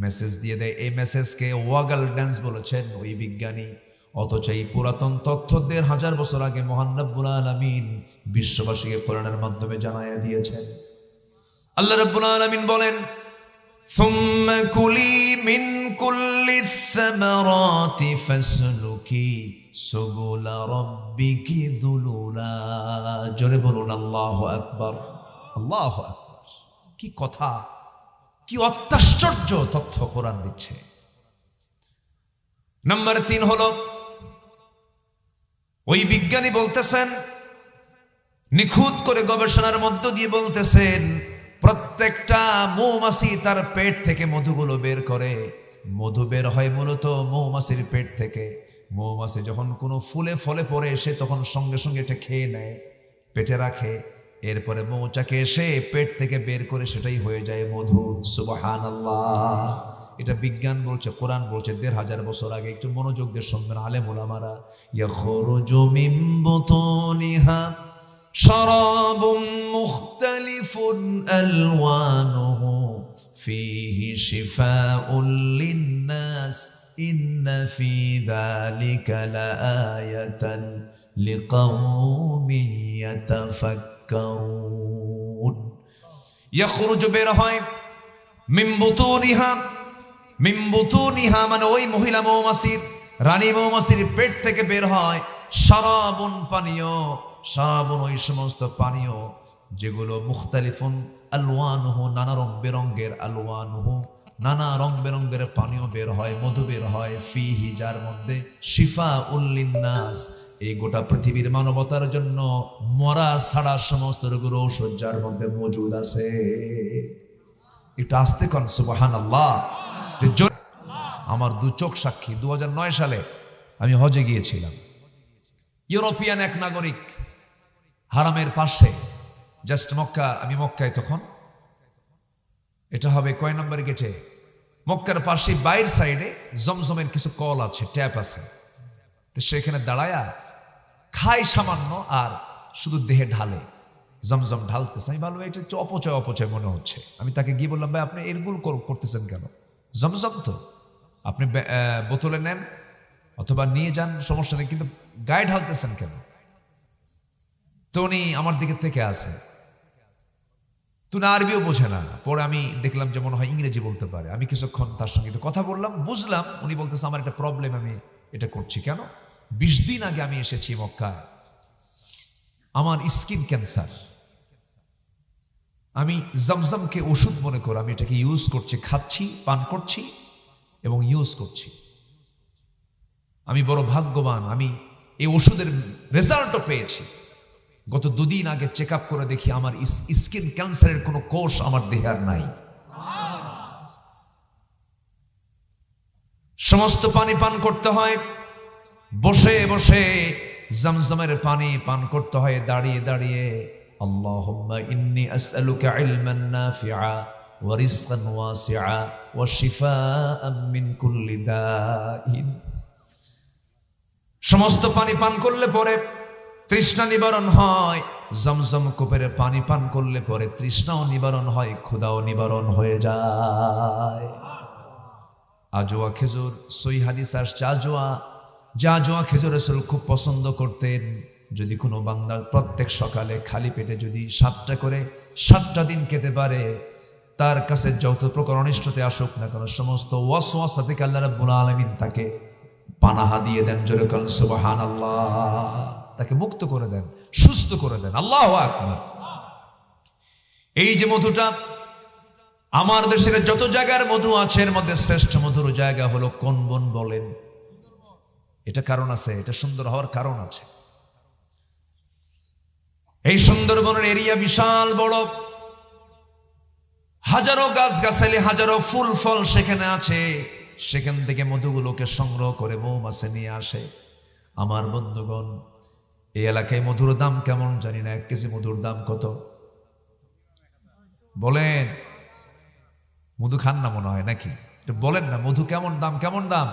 মেসেজ দিয়ে দেয়। এই মেসেজকে ওয়াগল ড্যান্স বলেছেন ওই বিজ্ঞানী। অথচ এই পুরাতন তথ্য 1500 বছর আগে মহান রব্বুল আলামিন বিশ্ববাসীকে কোরআনের মাধ্যমে জানায়া দিয়েছেন। আল্লাহ রব্বুল আলামিন বলেন, সুম্মা কুলি মিন কুল্লি সামারাতি ফাসলুকি সুবুলা রাব্বিকি যুলুলা। জোরে বলুন আল্লাহু আকবার, আল্লাহু আকবার। কি কথা, কি অত্যাশ্চর্য তথ্য কোরআন দিচ্ছে। নাম্বার 3 হলো ওই বিজ্ঞানী বলতেছেন, নিখুঁত করে গবেষণার মধ্য দিয়ে বলতেছেন, প্রত্যেকটা মৌমাছি তার পেট থেকে মধুগুলো বের করে। মধু বের হয় মূলত মৌমাছির পেট থেকে। মৌমাছি যখন কোনো ফুলে ফলে পড়ে, সে তখন সঙ্গে সঙ্গে এটা খেয়ে নেয়, পেটে রাখে। এরপরে মৌচাকে এসে পেট থেকে বের করে সেটাই হয়ে যায় মধু। সুবহানাল্লাহ। এটা বিজ্ঞান বলছে, কোরআন বলছে 1500 বছর আগে। একটু মনোযোগ দিয়ে শুনবেন আলেম ওলামারা। ইয়াখরুজু মিন বুতুনিহা শারাবুম মুখতালিফুন আলওয়ানুহু ফীহি শিফাউন লিন্নাস ইন্না ফী যালিকা লাআয়াতান লিকাওমিন ইয়াতাফাক্কারুন। ইয়াখরুজু, বের হয়, মিন বুতুনিহা মানে ওই মহিলা মৌমাছির, রানী মৌমাছির পেট থেকে বের হয় শারাবুন, পানীয়। শারাবুন ওই সমস্ত পানীয় যেগুলো মুখতালিফুন আলওয়ানুহু, নানা রং বেরঙ্গের, আলওয়ানুহু নানা রং বেরঙ্গের পানীয় বের হয়, মধু বের হয়। ফিহি, যার মধ্যে শিফাউল লিন্নাস, এই গোটা পৃথিবীর মানবতার জন্য মরা ছাড়া সমস্ত রোগের ঔষধ যার মধ্যে মজুদ আছে। একটু আস্তে কন সুবহানাল্লাহ। আমার দু চোখ সাক্ষী, 2009 সালে আমি হজে গিয়েছিলাম। ইউরোপিয়ান এক নাগরিক হারামের পাশে, জাস্ট মক্কা, আমি মক্কায় তখন, এটা হবে কয় নম্বর গেটে, মক্কার পাশে বাইরের সাইডে জমজমের কিছু কল আছে, ট্যাপ আছে, তো সেখানে দাঁড়ায়া খাই সামান্য আর শুধু দেহে ঢালে, জমজম ঢালতেছে। আমি ভালো, এটা একটু অপচয় অপচয় মনে হচ্ছে। আমি তাকে গিয়ে বললাম, ভাই আপনি এরগুলো করতেছেন কেন? জমজম তো আপনি বোতলে নেন অথবা নিয়ে যান, সমস্যা নেই, কিন্তু গায়ে ঢালতেছেন কেন? তো উনি আমার দিকে থেকে আসে, তুই না আরবিও বোঝে না। পরে আমি দেখলাম যে মনে হয় ইংরেজি বলতে পারে। আমি কিছুক্ষণ তার সঙ্গে একটু কথা বললাম, বুঝলাম উনি বলতেছে আমার একটা প্রবলেম, আমি এটা করছি কেন? 20 দিন আগে আমি এসেছি মক্কায়, আমার স্কিন ক্যান্সার, আমি জমজমকে ওষুধ মনে করে আমি এটাকে ইউজ করছি, খাচ্ছি, পান করছি এবং ইউজ করছি। আমি বড় ভাগ্যবান, আমি এই ওষুধের রেজাল্টও পেয়েছি। গত 2 দিন আগে চেক আপ করে দেখি আমার স্কিন ক্যান্সারের কোনো কোষ আমার দেহে আর নাই। সমস্ত পানি পান করতে হয় বসে বসে, জমজমের পানি পান করতে হয় দাঁড়িয়ে দাঁড়িয়ে। আল্লাহুম্মা ইন্নী আসআলুকা ইলমান নাফিআ ওয়া রিজকান ওয়াসিআ ওয়া শিফাআন মিন কুল্লি দাইন। সমস্ত পানি পান করলে পরে তৃষ্ণা নিবারণ হয়, জমজম কূপের পানি পান করলে পরে তৃষ্ণাও নিবারণ হয়, ক্ষুধাও নিবারণ হয়ে যায়। আজোয়া খেজুর, সই হাদিস আসছে, আজোয়া খেজুর রাসূল খুব পছন্দ করতেন। যদি কোনো বান্দা প্রত্যেক সকালে খালি পেটে যদি 7টা করে 7টা দিন খেতে পারে, তার কাছে যত প্রকার অনিষ্টতে আসুক না কেন, সমস্ত ওয়াসওয়াসা থেকে আল্লাহ রাব্বুল আলামিন তাকে পানাহা দিয়ে দেন। জোরে বলেন সুবহানাল্লাহ। তাকে মুক্ত করে দেন, সুস্থ করে দেন। আল্লাহু আকবার। এই যে মধুটা, আমার দেশের যত জায়গার মধু আছে এর মধ্যে শ্রেষ্ঠ মধুর জায়গা হলো কোন বন বলেন? এটা কারণ আছে, এটা সুন্দর হওয়ার কারণ আছে। এই সুন্দরবনের এরিয়া বিশাল বড়, হাজারো গাছগাছালি, হাজারো ফুল ফল সেখানে আছে। সেখান থেকে মধুগুলোকে সংগ্রহ করে মৌমাছি নিয়ে আসে। আমার বন্ধুগণ, এই এলাকায় মধুর দাম কেমন জানি না। 1 কেজি মধুর দাম কত বলেন? মধু খান না মনে হয় নাকি? বলেন না, মধু কেমন দাম? কেমন দাম?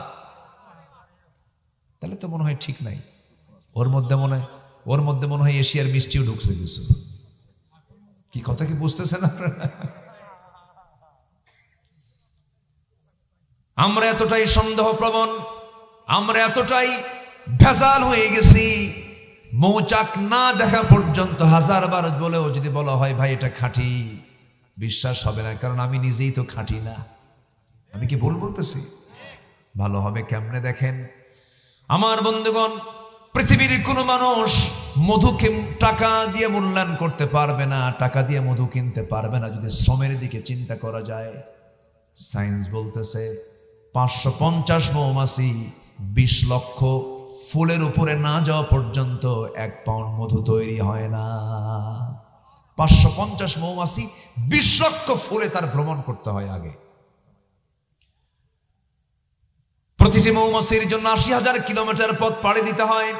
তাহলে তো মনে হয় ঠিক নাই। ওর মধ্যে মনে হয় এশিয়ার মিষ্টিও ঢুকছে কিছু। কি কথা কি বুঝতেছেন আপনারা? আমরা এতটাই সন্দেহপ্রবণ, আমরা এতটাই ভেজাল হয়ে গেছি, মৌচাক না দেখা পর্যন্ত 1000 বার বলেও যদি বলা হয় ভাই এটা খাঁটি, বিশ্বাস হবে না। কারণ আমি নিজেই তো খাঁটি না। আমি কি ভুল বলতেছি? ভালো হবে কেমনে দেখেন আমার বন্ধুগণ, পৃথিবীর কোনো মানুষ মধুকে টাকা দিয়ে মূল্যায়ন করতে পারবে না, টাকা দিয়ে মধু কিনতে পারবে না যদি শ্রমের দিকে চিন্তা করা যায়। সায়েন্স বলতেছে 550 মৌমাছি 20 লক্ষ ফুলের উপরে না যাওয়া পর্যন্ত 1 পাউন্ড মধু তৈরি হয় না। 550 মৌমাছি 20 লক্ষ ফুলে তার ভ্রমণ করতে হয় আগে। প্রতিটি মৌমাছির জন্য 80,000 কিলোমিটার পথ পাড়ি দিতে হয়।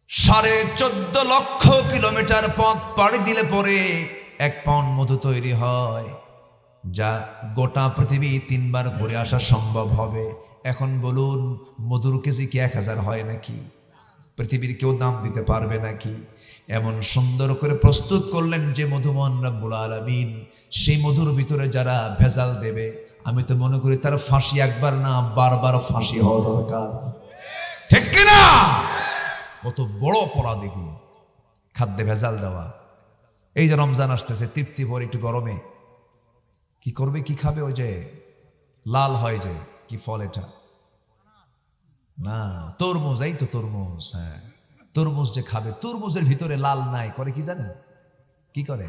14.5 লক্ষ কিলোমিটার পথ পাড়ি দিলে পরে 1 পাউন্ড মধু তৈরি হয়, যা গোটা পৃথিবী 3 বার ঘুরে আসা সম্ভব হবে। এখন বলুন, মধুর কেজি কি 1000 হয় নাকি? পৃথিবীর কেউ দাম দিতে পারবে নাকি? এমন সুন্দর করে প্রস্তুত করলেন যে মধুমোহন রব্বুল আলামিন। সেই মধুর ভিতরে যারা ভেজাল দেবে, আমি তো মনে করি তার ফাঁসি একবার না বারবার ফাঁসি হওয়া দরকার, ঠিক কিনা? কত বড় অপরাধ এগুলো, খাদ্যে ভেজাল দেওয়া। এই যে রমজান আসতেছে, তৃপ্তি ভরে একটু গরমে কি করবে, কি খাবে? ওই যে লাল হয় যে কি ফল এটা না, তরমুজ। এই তো তরমুজ, হ্যাঁ তরমুজ যে খাবে, তরমুজের ভিতরে লাল নাই, করে কি জানেন? কি করে?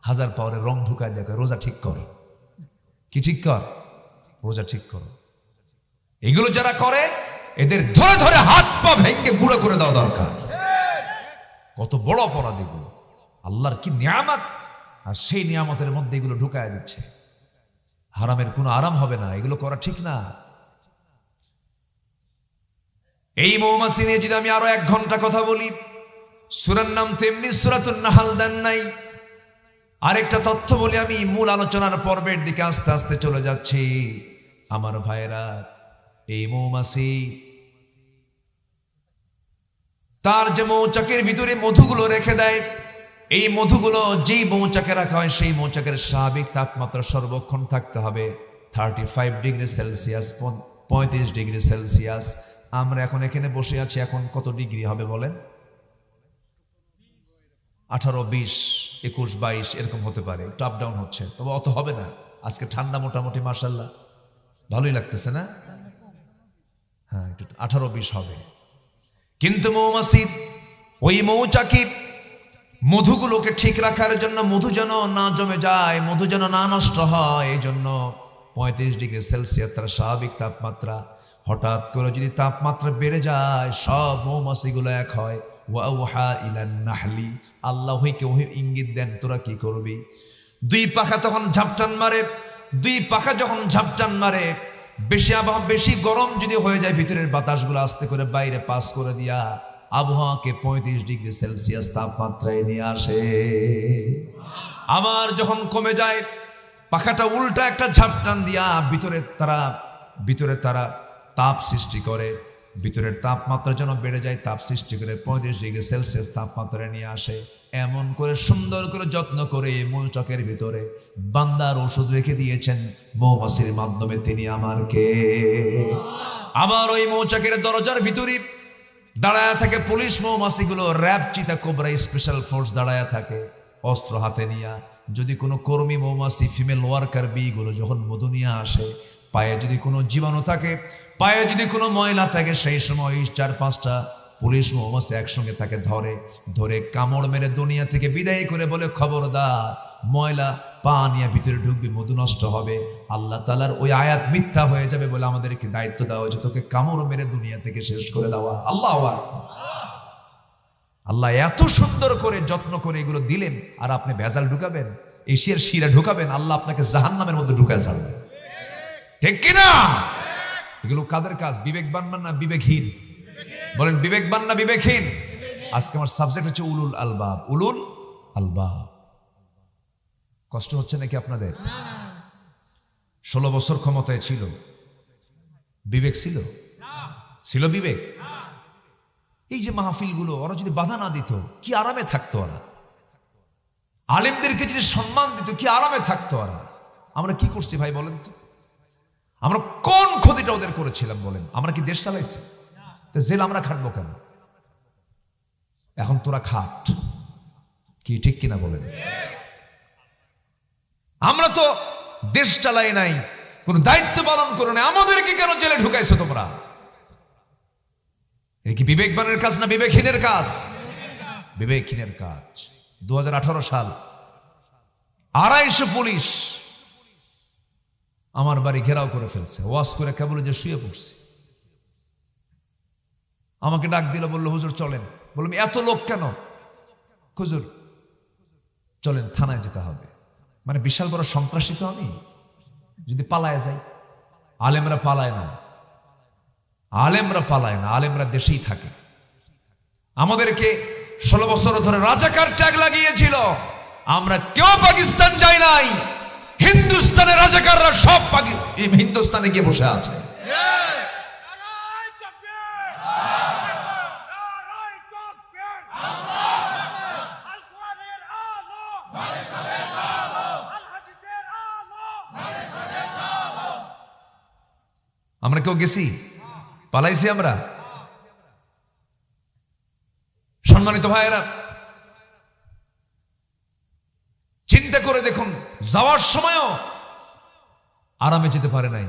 1000 পাওয়ারের রং ঢুকায় দেখে রোজা ঠিক কর। কি ঠিক কর? রোজা ঠিক করো। এগুলো যারা করে এদের ধরে ধরে হাত পা ভেঙে গুঁড়ো করে দেওয়া দরকার। কত বড় অপরাধ এগুলো! আল্লাহর কি নিয়ামত! আর সেই নিয়ামতের মধ্যে এগুলো ঢুকায় দিচ্ছে। হারামের কোনো আরাম হবে না, এগুলো করা ঠিক না। এই মৌমাছি নিয়ে যদি আমি আরো 1 ঘন্টা কথা বলি, সূরার নাম তেমনি সূরাতুন নাহল দেন নাই। আরেকটা তথ্য বলি, আমি মূল আলোচনার পর্বের দিকে আস্তে আস্তে চলে যাচ্ছি। আমার ভাইরা, এই মৌমাছি তার যে মৌচাকের ভিতরে মধুগুলো রেখে দেয়, এই মধুগুলো যেই মৌচাকে রাখা হয় সেই মৌচাকের স্বাভাবিক তাপমাত্রা সর্বক্ষণ থাকতে হবে 35 ডিগ্রি সেলসিয়াস, 35 ডিগ্রি সেলসিয়াস। আমরা এখন এখানে বসে আছি, এখন কত ডিগ্রি হবে বলেন? 18, 20, 21, 22 এরকম হতে পারে, একটু আপ ডাউন হচ্ছে, তবে অত হবে না। আজকে ঠান্ডা মোটামুটি মাশাআল্লাহ ভালোই লাগতেছে না? হ্যাঁ, একটু 18, 20 হবে। কিন্তু মৌমাছির ওই মৌচাকি মধুগুলোকে ঠিক রাখার জন্য, মধু যেন না জমে যায়, মধু যেন না নষ্ট হয়, এই জন্য 35 ডিগ্রি সেলসিয়াস তার স্বাভাবিক তাপমাত্রা। হঠাৎ করে যদি তাপমাত্রা বেড়ে যায়, সব মৌমাছিগুলো এক হয়। ওয়াউহা ইলান নাহলি, আল্লাহকে ওহি ইঙ্গিত দেন, তোরা কি করবি? 2 পাখা তখন ঝাপটান মারে। 2 পাখা যখন ঝাপটান মারে, বেশি আবহাওয়া, বেশি গরম যদি হয়ে যায়, ভিতরের বাতাসগুলো আস্তে করে বাইরে পাস করে দিয়া আবহাওয়াকে 35 ডিগ্রি সেলসিয়াস তাপমাত্রায় নিয়ে আসে। আবার যখন কমে যায়, পাখাটা উল্টা একটা ঝাপটান দিয়া ভিতরে তারা তাপ সৃষ্টি করে। ভিতরের তাপমাত্রা যেন বেড়ে যায়, তাপ সৃষ্টি করে 35 ডিগ্রি সেলসিয়াস তাপমাত্রায় নিয়ে আসে। এমন করে সুন্দর করে যত্ন করে মৌচাকের ভিতরে বান্দার ওষুধ রেখে দিয়েছেন মৌমাছির মাধ্যমে, তিনি আমার কে। আবার ওই মৌচাকের দরজার ভিতরে দাঁড়ায়া থাকে পুলিশ মৌমাছিগুলো, র্যাব, চিতা, কোবরা, স্পেশাল ফোর্স দাঁড়ায়া থাকে অস্ত্র হাতে নিয়ে। যদি কোনো কর্মী মৌমাছি, ফিমেল ওয়ার্কার বি গুলো যখন মধু নিয়ে আসে, পায়ে যদি কোনো জীবাণু থাকে, পায়ে যদি কোনো ময়লা থাকে, সেই সময় 4-5টা পুলিশ মৌমাছি একসঙ্গে তাকে ধরে কামড় মেরে দুনিয়া থেকে বিদায় করে বলে, খবরদার, ময়লা পা নিয়ে ভিতরে ঢুকবি, মধু নষ্ট হবে। আল্লাহ তাআলার ওই আয়াত মিথ্যা হয়ে যাবে বলে আমাদেরকে দায়িত্ব দেওয়া হয়েছে, তোকে কামড় মেরে দুনিয়া থেকে শেষ করে দেওয়া। আল্লাহ এত সুন্দর করে যত্ন করে এগুলো দিলেন, আর আপনি ভেজাল ঢুকাবেন, এশিয়ার শিরা ঢুকাবেন, আল্লাহ আপনাকে জাহান্নামের মধ্যে ঢুকায় ছাড়বে। ঠিক কিনা? এগুলো কাদের কাজ? বিবেকবান না বিবেকহীন? বলেন, বিবেকবান না বিবেকহীন? আজকে আমার সাবজেক্ট হচ্ছে উলুল আলবাব। উলুল আলবাব। কষ্ট হচ্ছে নাকি আপনাদের? 16 বছর ক্ষমতায় ছিল, বিবেক ছিল বিবেক? এই যে মাহফিলগুলো, ওরা যদি বাধা না দিত, কি আরামে থাকতো ওরা? আলেমদেরকে যদি সম্মান দিত, কি আরামে থাকতো ওরা? আমরা কি করছি ভাই বলেন তো? আমরা কোন ক্ষতিটা ওদের করেছিলাম বলেন? আমরা কি দেশ চালাইছি? তো জেল আমরা খাটবো কেন? এখন তোরা খাট, কি ঠিক কিনা বলেন? আমরা তো দেশ চালাই নাই, কোন দায়িত্ব পালন করো না, আমাদেরকে কেন জেলে ঢুকাইছো তোমরা? এটা কি বিবেকবানের কাজ না বিবেকহীনের কাজ? বিবেকহীনের কাজ। 2018 সাল, 250 পুলিশ আমার বাড়ি ঘেরাও করে ফেলছে, ওয়াজ করে কেবল যে শুয়ে পড়ছি। আমাকে ডাক দিল, বললো, হুজুর চলেন। বললাম, এত লোক কেন? হুজুর চলেন, থানায় যেতে হবে। মানে বিশাল বড় সন্ত্রাসী তো আমি, যদি পালায় যাই। আলেমরা পালায় না, আলেমরা দেশেই থাকে। আমাদেরকে 16 বছর ধরে রাজাকার ট্যাগ লাগিয়েছিল, আমরা কেউ পাকিস্তান যাই নাই। হিন্দুস্তানের রাজাকাররা সব হিন্দুস্তানে গিয়ে বসে আছে। আমরা কেউ গেছি? পালাইছি আমরা? সম্মানিত ভাইয়েরা, চিন্তা করে দেখুন, যাওয়ার সময়ও আরামে যেতে পারে নাই,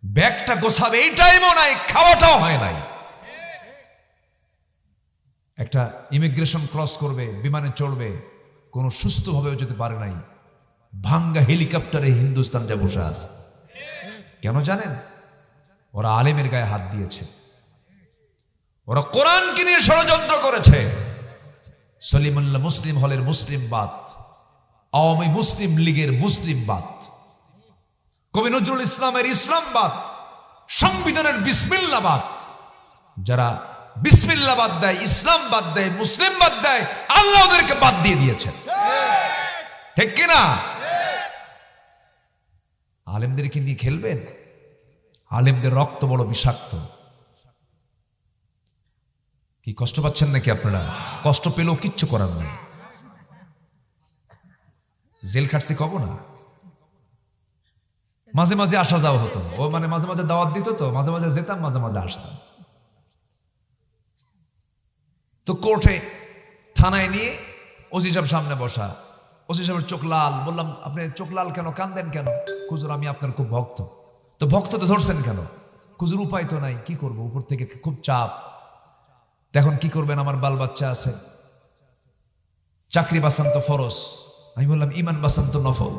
ব্যাগটা গোছাবে এই টাইমও নাই, খাওয়াটাও হয় নাই। একটা ইমিগ্রেশন ক্রস করবে, বিমানে চড়বে, কোনো সুস্থভাবেও যেতে পারে নাই। ভাঙ্গা হেলিকপ্টারে হিন্দুস্তান যা বসে আছে। কেন জানেন? ওরা আলেমের গায়ে হাত দিয়েছে, ওরা কোরআনকে নিয়ে ষড়যন্ত্র করেছে। সলিমুল্লাহ মুসলিম হলের মুসলিমবাদ, আওয়ামী মুসলিম লীগের মুসলিমবাদ, কবি নজরুল ইসলামের ইসলামবাদ, সংবিধানের বিসমিল্লাবাদ। যারা বিসমিল্লাবাদ দেয়, ইসলামবাদ দেয়, মুসলিমবাদ দেয়, আল্লাহ ওদেরকে বাদ দিয়ে দিয়েছেন, ঠিক কিনা? আলেমদেরকে নিয়ে খেলবেন? আলেমদের রক্ত বড় বিষাক্ত। কি কষ্ট পাচ্ছেন নাকি আপনারা? কষ্ট পেলেও কিচ্ছু করার নেই। জেল খাটছি কব না, মাঝে মাঝে আসা যাওয়া হতো। ও মানে মাঝে মাঝে দাওয়াত দিত, তো মাঝে মাঝে যেতাম, মাঝে মাঝে আসতাম। তো কোর্টে থানায় নিয়ে ওসি সাহেব সামনে বসা, ওসি সাহেবের চোখ লাল। বললাম, আপনি চোখ লাল কেন, কান্দেন কেন? হুজুর আমি আপনার খুব ভক্ত। তো ভক্ত তো ধরছেন কেন? হুজুর উপায় তো নাই, কি করব, উপর থেকে খুব চাপ। এখন কি করবেন, আমার বাল বাচ্চা আছে, চাকরি বাঁচান তো ফরজ। আমি বললাম, ইমান বাঁচান তো নফল।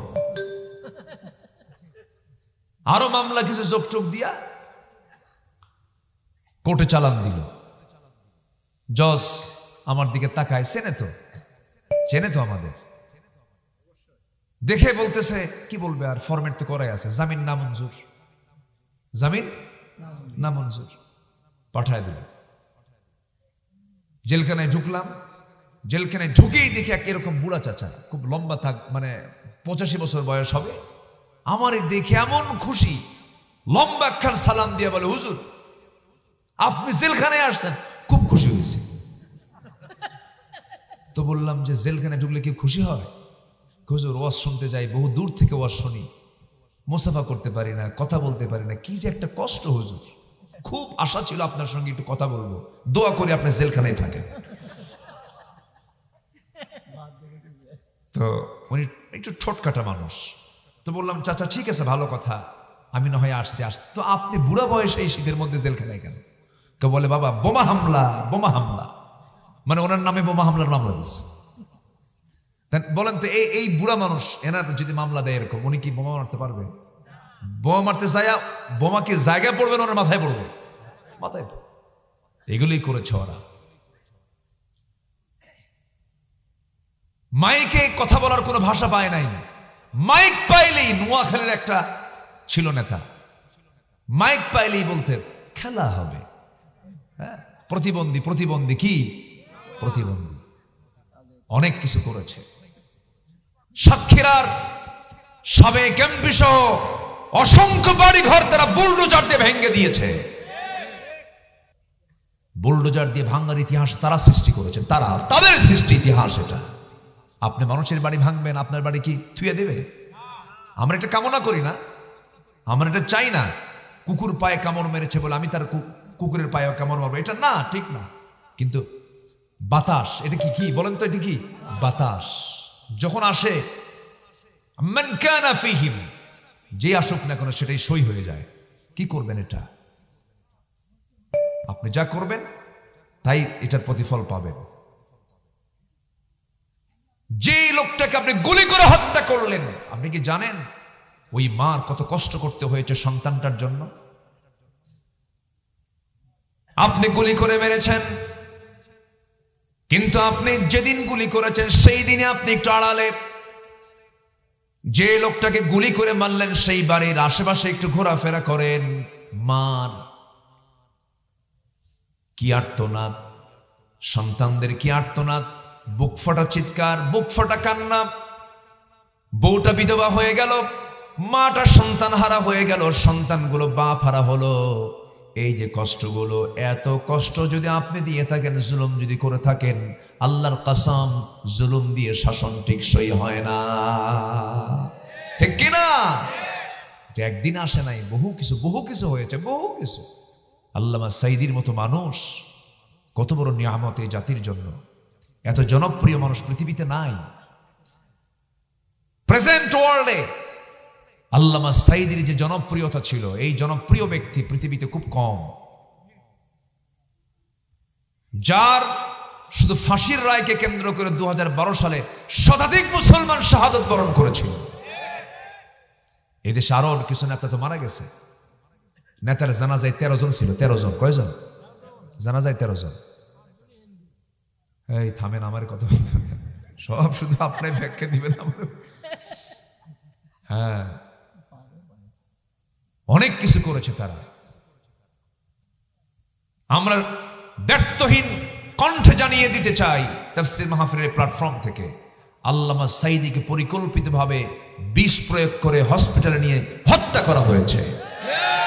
আরো মামলা কিছু যোগ দিয়া কোর্টে চালান দিল। জজ আমার দিকে তাকায়, চেনে তো আমাদের, দেখে বলতেছে, কি বলবে আর, ফরম্যাট তো করাই আছে, জামিন নামঞ্জুর, জামিন নামঞ্জুর। পাঠায় দিল। জেলখানায় ঢুকলাম। জেলখানায় ঢুকেই দেখি এক এরকম বুড়া চাচা, খুব লম্বা, থাক মানে 85 বছর বয়স হবে। আমারে দেখে এমন খুশি, লম্বা একখান সালাম দিয়ে বলে, হুজুর আপনি জেলখানায় আসছেন, খুব খুশি হয়েছে। তো বললাম যে জেলখানায় ঢুকলে কি খুশি হয়? হুজুর ওয়াজ শুনতে যাই, বহু দূর থেকে ওয়াজ শুনি, মুসাফা করতে পারি না, কথা বলতে পারি না, কি যে একটা কষ্ট হুজুর। খুব আশা ছিল আপনার সঙ্গে একটু কথা বলবো, দোয়া করি আপনি জেলখানায় থাকেন। তো উনি একটু ঠোঁটকাটা মানুষ। তো বললাম, চাচা ঠিক আছে, ভালো কথা, আমি না হয় আসছি। তো আপনি বুড়া বয়সে এই শীতের মধ্যে জেলখানায় কেন? কেউ বলে, বাবা বোমা হামলা, বোমা হামলা, মানে ওনার নামে বোমা হামলার মামলা দিচ্ছে। বলেন তো, এই বুড়া মানুষ, এনার যদি মামলা দেয় এরকম, উনি কি বোমা মারতে পারবে? বোমা মারতে যায়, বোমা কি জায়গায় পড়বে না ওনার মাথায় পড়বে? মাথায়। এগুলোই করেছে ওরা। মাইকে কথা বলার কোনো ভাষা পায় নাই। মাইক পাইলেই, নোয়াখালীর একটা ছিল নেতা, মাইক পাইলেই বলতে খেলা হবে, হ্যাঁ প্রতিবন্ধী, প্রতিবন্ধী কি প্রতিবন্ধী, অনেক কিছু করেছে। সাতক্ষীরার সাবেক এমপি সহ অসংখ্য বাড়ি ঘর তারা বুলডোজার দিয়ে ভেঙে দিয়েছে। বুলডোজার দিয়ে ভাঙার ইতিহাস তারা সৃষ্টি করেছে, তাদের সৃষ্টি ইতিহাস এটা। আপনি মানুষের বাড়ি ভাঙবেন, আপনার বাড়ি কি থুয়ে দেবে? আমরা এটা কামনা করি না, আমরা এটা চাই না। কুকুর পায়ে কামড় মেরেছে বলে আমি তার কুকুরের পায়ে কামড় মারবো, এটা না, ঠিক না। কিন্তু বাতাস, এটা কি বলেন তো, এটা কি বাতাস যখন আসে, মান কানা ফীহিম, যে আসুক না কেন সেটাই সই হয়ে যায়। কি করবেন এটা? আপনি যা করবেন তাই এটার প্রতিফল পাবেন। যে লোকটাকে আপনি গুলি করে হত্যা করলেন, আপনি কি জানেন ওই মার কত কষ্ট করতে হয়েছে সন্তানটার জন্য? আপনি গুলি করে মেরেছেন, কিন্তু আপনি যেদিন গুলি করেছেন সেই দিনে আপনি একটু আড়ালে, যে লোকটাকে গুলি করে মারলেন সেই বাড়ির আশেপাশে একটু ঘোরাফেরা করেন। মার কি আর্তনাদ, সন্তানদের কি আর্তনাদ, বুক ফাটা চিৎকার, বুক ফাটা কান্না। বউটা বিধবা হয়ে গেল, মাটা সন্তান হারা হয়ে গেল, সন্তানগুলো বাপ হারা হলো। এই যে কষ্টগুলো, এত কষ্ট যদি আপনি দিয়ে থাকেন, জুলুম যদি করে থাকেন, আল্লাহর কসম জুলুম দিয়ে শাসন টেকসই হয় না, ঠিক কিনা? একদিন আসে নাই, বহু কিছু হয়েছে, বহু কিছু। আল্লামা সাইদির মতো মানুষ কত বড় নিয়ামত এই জাতির জন্য। এত জনপ্রিয় মানুষ পৃথিবীতে নাই। প্রেজেন্ট ওয়ার্ল্ডে আল্লামা সাইদির যে জনপ্রিয়তা ছিল, এই জনপ্রিয় ব্যক্তি পৃথিবীতে খুব কম। যার শুধু ফাঁসির রায়কে কেন্দ্র করে 2012 সালে শতাধিক মুসলমান শাহাদত বরণ করেছিল। এদেশে আরো কিছু নেতা তো মারা গেছে। নেতার জানাজায় 13 জন ছিল। 13 জন, কয়জন জানাজায়? 13 জন। এই থামেন, আমার কথা বলতে। সব শুধু আপনার ব্যাখ্যা দিবেন। হ্যাঁ, অনেক কিছু করেছে তারা। আমরা ব্যর্থহীন কণ্ঠে জানিয়ে দিতে চাই তাফসীর মাহফিলের প্ল্যাটফর্ম থেকে, আল্লামা সাঈদীকে পরিকল্পিতভাবে বিষ প্রয়োগ করে হসপিটালে নিয়ে হত্যা করা হয়েছে।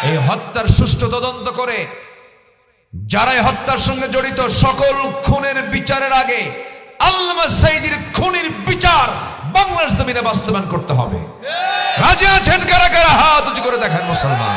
এই হত্যার সুষ্ঠু তদন্ত করে যারা এই হত্যার সঙ্গে জড়িত সকল খুনের বিচারের আগে আল্লামা সাঈদীর খুনের বিচার বাংলার জমিনে বাস্তবায়ন করতে হবে। রাজি আছেন কারা কারা? হাত উঁচু করে দেখেন মুসলমান।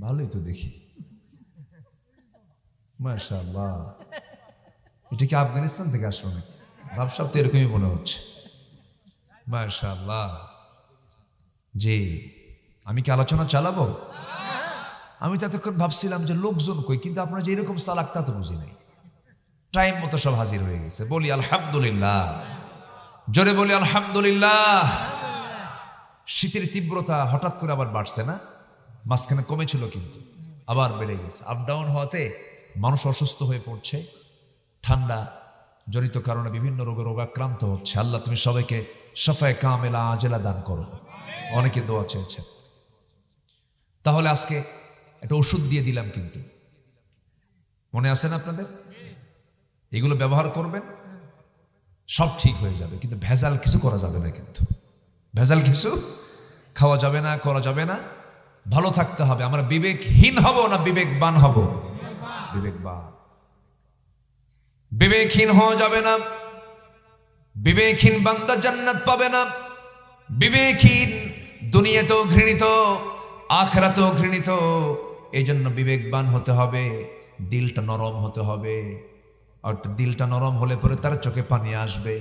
ভালোই তো দেখি, মাশাআল্লাহ। এটা কি আফগানিস্তান থেকে আসলো নাকি? ভাবসাব তো এরকমই মনে হচ্ছে। মাশাআল্লাহ। জি, আমি কি আলোচনা চালাবো? আমি তো এতক্ষণ ভাবছিলাম যে লোকজন কই, কিন্তু আপনারা যে এরকম চালাক তা তো বুঝি নাই। টাইম মতো সব হাজির হয়ে গেছে। বলি আলহামদুলিল্লাহ, জোরে বলি আলহামদুলিল্লাহ। শীতের তীব্রতা হঠাৎ করে আবার বাড়ছে না? মাঝখানে কমেছিল কিন্তু আবার বেড়ে গেছে। আপ ডাউন হওয়াতে মানুষ অসুস্থ হয়ে পড়ছে, ঠান্ডা জনিত কারণে বিভিন্ন রোগাক্রান্ত হচ্ছে। আল্লাহ তুমি সবাইকে শাফায়ে কামেলা আজেলা দান করো। অনেকে দোয়া চেয়েছে। তাহলে আজকে একটা ওষুধ দিয়ে দিলাম, কিন্তু মনে আছে না আপনাদের? এগুলো ব্যবহার করবেন, সব ঠিক হয়ে যাবে। কিন্তু ভেজাল কিছু করা যাবে না, কিন্তু ভেজাল কিছু খাওয়া যাবে না, করা যাবে না। ভালো থাকতে হবে। আমরা বিবেকহীন হব না বিবেকবান হব? বিবেকবান। বিবেকহীন হওয়া যাবে না। বিবেকহীন বান্দা জান্নাত পাবে না। বিবেকহীন দুনিয়াতেও ঘৃণিত, আখিরাতেও ঘৃণিত। এই জন্য বিবেকবান হতে হবে, দিলটা নরম হতে হবে। আর দিলটা নরম হলে পরে তার চোখে পানি আসবে।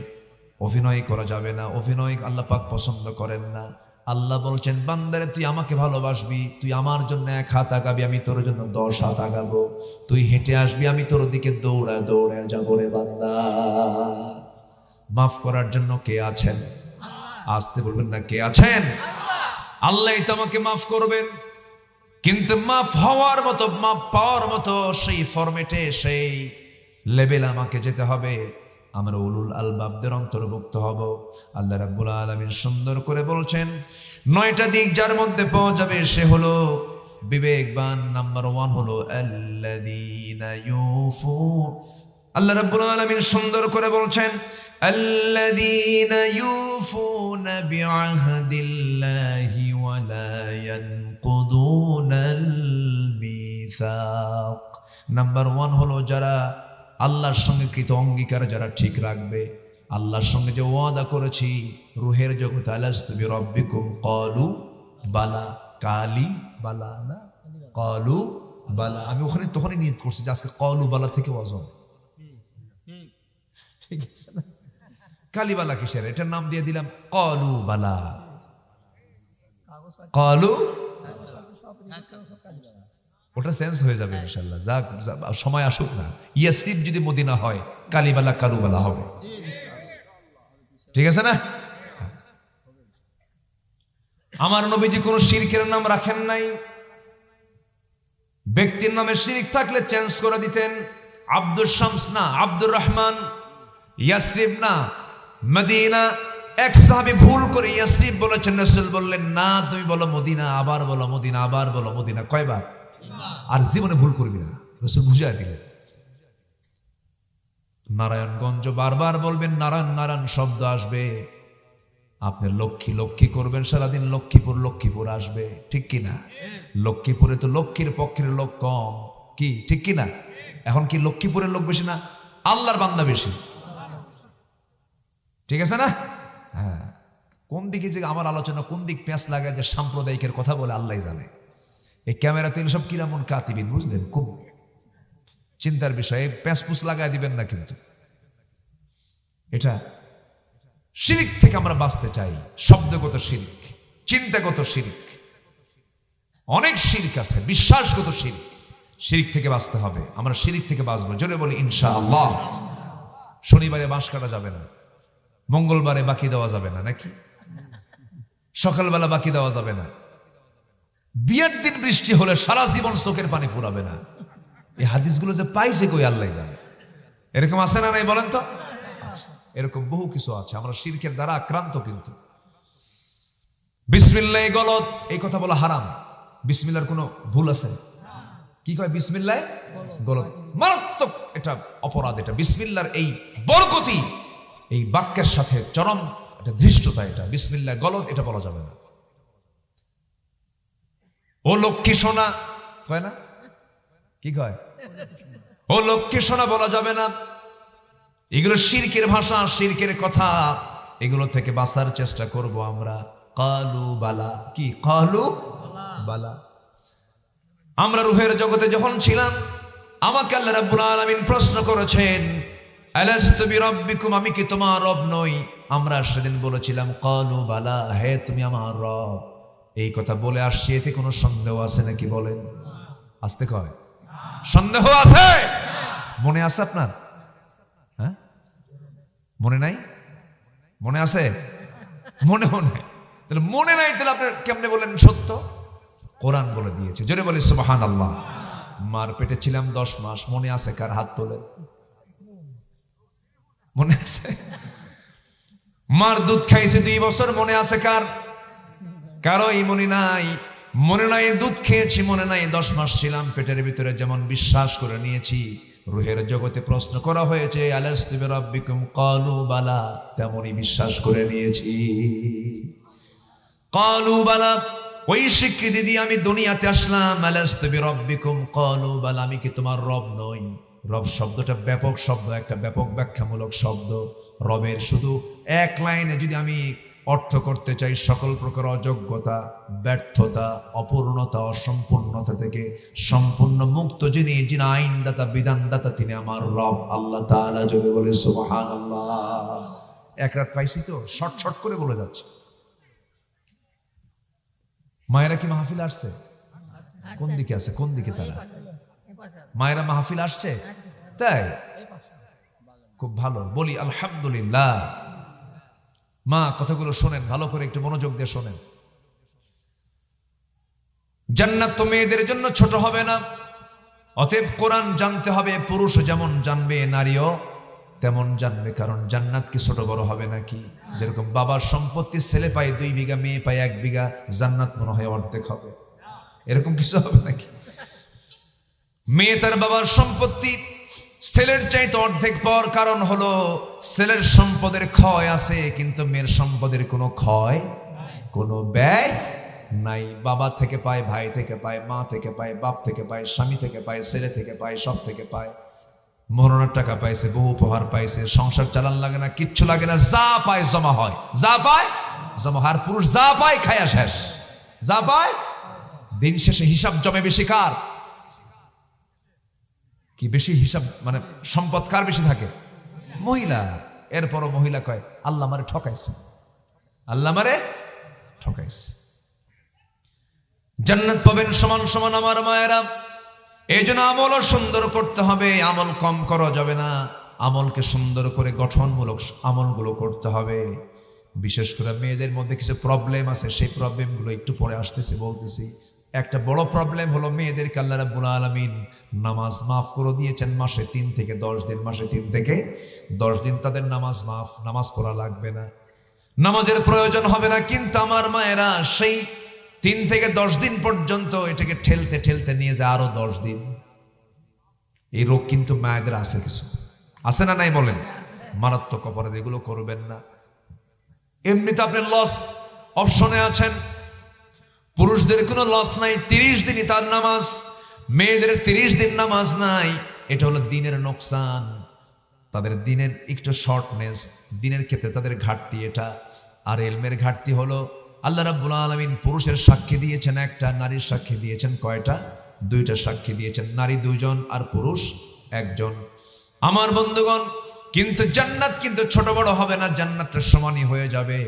অভিনয় করা যাবে না। অভিনয় আল্লাহ পাক পছন্দ করেন না। আল্লাহ বলছেন, বান্দারে তুই আমাকে ভালোবাসবি, তুই আমার জন্য 1 হাত আগাবি, আমি তোর জন্য 10 হাত আগাবো। তুই হেঁটে আসবি, আমি তোর দিকে দৌড়া দৌড়ে যাবো রে বান্দা। মাফ করার জন্য কে আছেন? আসতে বলবেন না, কে আছেন? আল্লাহ তো আমাকে মাফ করবেন, কিন্তু মাফ হওয়ার মতো, মাফ পাওয়ার মতো সেই ফরম্যাটে, সেই লেভেল আমাকে যেতে হবে। আমরা উলুল আলবাবদের অন্তর্ভুক্ত হব। আল্লাহ রাব্বুল আলামিন সুন্দর করে বলছেন, 9টা দিক যার মধ্যে পাওয়া যাবে সে হলো বিবেকবান। নাম্বার 1 হলো আল্লাযীনা ইউফুন। আল্লাহ রাব্বুল আলামিন সুন্দর করে বলছেন, আল্লাযীনা ইউফুনা বিআহদিল্লাহি ওয়া লা ইয়ানকুদুনাল মিসাক। নাম্বার 1 হলো যারা আল্লাহর সঙ্গে কৃত অঙ্গীকার যারা ঠিক রাখবে। আল্লাহর সঙ্গে যে ওয়াদা করেছি রুহের জগতে, আলাস্তু বিরাব্বিকুম ক্বালু বালা, কালি বালা না, ক্বালু বালা। আমি ওখানে তখনই নিয়ত করছি যে আজকে ক্বালু বালা থেকে ওয়াজ, ঠিক আছে না? কালিবালা কিসের? এটার নাম দিয়ে দিলাম ক্বালু বালা। ক্বালু, ওটা চেঞ্জ হয়ে যাবে ইনশাআল্লাহ। যাক, সময় আসুক না। ইয়াসরিব যদি মদিনা হয়, কালিবালা কালুবালা হবে, ঠিক আছে না? আমার নবীজি কোন শিরকের নাম রাখেন নাই। ব্যক্তির নামে শিরক থাকলে চেঞ্জ করে দিতেন। আব্দুল শামস না, আব্দুর রহমান। ইয়াসরিব না, মদিনা। এক সাহাবী ভুল করে ইয়াসরিব বলেছেন, রাসূল বললেন, না তুমি বলো মদিনা, আবার বলো মদিনা, আবার বলো মদিনা। কয়বার? আর জীবনে ভুল করবি না, রাসূল বুঝিয়ে দিলেন। নারায়ণগঞ্জ বারবার বলবেন, নারায়ণ নারায়ণ শব্দ আসবে। আপনি লক্ষ্মী লক্ষ্মী করবেন সারাদিন, লক্ষ্মীপুর লক্ষ্মীপুর আসবে, ঠিক কিনা? লক্ষ্মীপুরে তো লক্ষ্মীর পক্ষের লোক কম, কি ঠিক কিনা? এখন কি লক্ষ্মীপুরের লোক বেশি না আল্লাহর বান্দা বেশি? ঠিক আছে না? হ্যাঁ, কোন দিকে যে আমার আলোচনা কোন দিক পেঁচ লাগায় যে সাম্প্রদায়িকের কথা বলে আল্লাহ জানে। এই ক্যামেরাতে সব কিরামন কাতিবিন, বুঝলেন? খুব চিন্তার বিষয়। পেঁচ পুছ লাগায় দিবেন না কিন্তু। এটা শিরিক থেকে আমরা বাঁচতে চাই। শব্দগত শিরিক, চিন্তাগত শিরিক, অনেক শিরিক আছে, বিশ্বাসগত শিরিক। শিরিক থেকে বাঁচতে হবে, আমরা শিরিক থেকে বাঁচবো, জোরে বলি ইনশাআল্লাহ। শনিবারে বাঁশ কাটা যাবে না, মঙ্গলবারে বাকি দেওয়া যাবে না, নাকি সকালবেলা বাকি দেওয়া যাবে না, বিয়ের দিন বৃষ্টি হলে সারা জীবন চোখের পানি ফুরাবে না। এই হাদিসগুলো যে পাইছে কই আল্লাহ জানে। এরকম আছে না নাই বলেন তো? এরকম বহু কিছু আছে, আমরা শিরকের দ্বারা আক্রান্ত। কিন্তু বিসমিল্লাহ গলত, এই কথা বলা হারাম। বিসমিল্লাহর কোনো ভুল আছে? কি কয়? বিসমিল্লাহ গলত, মারাত্মক এটা অপরাধ। এটা বিসমিল্লাহর এই বরকতি, এই বাক্যের সাথে চরম এটা ধৃষ্টতা। এটা বিসমিল্লাহ গলত, এটা বলা যাবে না। ও লক্ষ্মী সোনা কয় না? কি কয়? ও লক্ষ্মী সোনা বলা যাবে না। এগুলো শিরকের ভাষা, শিরকের কথা। এগুলো থেকে বাঁচার চেষ্টা করব আমরা। কালু বালা, কি কালু বালা। আমরা রুহের জগতে যখন ছিলাম, আমাকে আল্লাহ রাব্বুল আলামিন প্রশ্ন করেছেন, আলাস্তু বিরাব্বিকুম, আমি কি তোমার রব নই? আমরা সেদিন বলেছিলাম কালু বালা, হে তুমি আমার রব। এই কথা বলে আসছি, এতে কোনো সন্দেহ আছে নাকি বলেন? আসতে কয় সন্দেহ আছে? মনে আছে আপনার? হ্যাঁ, মনে নাই? মনে আছে? মনেও নাই। তাহলে মনে নাই, তাহলে আপনি কেমনে বলেন সত্য? কোরআন বলে দিয়েছে, জোরে বলি সুবহানাল্লাহ। মার পেটে ছিলাম 10 মাস, মনে আছে কার? হাত তোলে। মনে আছে? মার দুধ খাইছে 2 বছর, মনে আছে কার? কারোই মনে নাই। মনে নাই দুধ খেয়েছি, মনে নাই 10 মাস ছিলাম পেটের ভিতরে। যেমন বিশ্বাস করে নিয়েছি রুহের জগতে প্রশ্ন করা হয়েছে আলাস্তু বিরাব্বিকুম ক্বালু বালা, তেমনই বিশ্বাস করে নিয়েছি। ক্বালু বালা, ওই স্বীকৃতি দিয়ে আমি দুনিয়াতে আসলাম। আলাস্তু বিরাব্বিকুম ক্বালু বালা, আমি কি তোমার রব নই? রব শব্দটা ব্যাপক শব্দ, একটা ব্যাপক ব্যাখ্যামূলক শব্দ। রবের শুধু এক লাইনে যদি আমি অর্থ করতে চাই, সকল প্রকার অযোগ্যতা, ব্যর্থতা, অপূর্ণতা, অসম্পূর্ণতা থেকে সম্পূর্ণ মুক্ত যিনি, যিনি আইনদাতা, বিধানদাতা, তিনি আমার রব আল্লাহ তাআলা। যদি বলে সুবহানাল্লাহ। এক রাত পাইছি তো, শর্ট শর্ট করে বলে যাচ্ছে। মায়েরা কি মাহফিল আসছে? কোন দিকে আছে? কোন দিকে তারা? মায়েরা মাহফিল আসছে? তাই, খুব ভালো। বলি আলহামদুলিল্লাহ। মা, কথাগুলো শোনেন ভালো করে, একটু মনোযোগ দিয়ে শোনেন। জান্নাত তো মেয়েদের জন্য ছোট হবে না, অতএব কোরআন জানতে হবে। পুরুষ যেমন জানবে, নারীও তেমন জানবে। কারণ জান্নাত কি ছোট বড় হবে নাকি? যেরকম বাবার সম্পত্তি ছেলে পায় 2 বিঘা, মেয়ে পায় 1 বিঘা, জান্নাত মনে হয় অর্ধেক হবে। এরকম কিছু হবে নাকি? মেয়ে তার বাবার সম্পত্তি ছেলের চাইতে অর্ধেক পর। কারণ হলো ছেলের সম্পদের ক্ষয় আছে, কিন্তু মেয়ের সম্পদের কোনো ক্ষয়, কোনো ব্যয় নাই। বাবা থেকে পায়, ভাই থেকে পায়, মা থেকে পায়, বাপ থেকে পায়, স্বামী থেকে পায়, ছেলে থেকে পায়, সব থেকে পায়। মরণের টাকা পাইছে, বহু উপহার পাইছে, সংসার চালান লাগে না, কিচ্ছু লাগে না। যা পায় জমা হয়, যা পায় জমা হয়। আর পুরুষ যা পায় খায়া শেষ, যা পায়। দিন শেষে হিসাব জমে বেশি কার? কি বেশি হিসাব, মানে সম্পদ কার বেশি থাকে? মহিলা। এরপরও মহিলা কয় আল্লাহ আমারে ঠকাইছে, আল্লাহ আমারে ঠকাইছে। জান্নাত পাবেন সমান সমান আমার মায়েরা। এই জন্য আমলও সুন্দর করতে হবে, আমল কম করা যাবে না। আমলকে সুন্দর করে গঠনমূলক আমলগুলো করতে হবে। বিশেষ করে মেয়েদের মধ্যে কিছু প্রবলেম আছে, সেই প্রবলেমগুলো একটু পরে আসতেছে, বলতেছি। একটা বড় প্রবলেম হলো মেয়েদেরকে আল্লাহ রাব্বুল আলামিন নামাজ মাফ করে দিয়েছেন মাসে 3 থেকে 10 দিন। মাসে 3 থেকে 10 দিন তাদের নামাজ মাফ, নামাজ পড়া লাগবে না, নামাজের প্রয়োজন হবে না। কিন্তু আমার মায়েরা সেই 3 থেকে 10 দিন পর্যন্ত এটাকে ঠেলতে ঠেলতে নিয়ে যায় আরো 10 দিন। এই রোগ কিন্তু মায়েদের আছে, কিছু আছে না নাই বলেন? মারাত্মক অপরাধ, এগুলো করবেন না। এমনিতে আপনি লস অপশনে আছেন। পুরুষদের কোনো লস নাই, 30 দিনই তার নামাজ। মেয়েদের 30 দিন নামাজ নাই। এটা হলো দিনের নোকসান, তাদের দিনের একটু শর্টনেস, দিনের ক্ষেত্রে তাদের ঘাটতি এটা। আর ইলমের ঘাটতি হলো আল্লাহ রাব্বুল আলামিন পুরুষের সাক্ষী দিয়েছেন 1টা, নারীর সাক্ষী দিয়েছেন কয়টা? 2টা সাক্ষী দিয়েছেন। নারী 2 জন আর পুরুষ 1 জন। আমার বন্ধুগণ, কিন্তু জান্নাত কিন্তু ছোট বড় হবে না, জান্নাতটা সমানই হয়ে যাবে।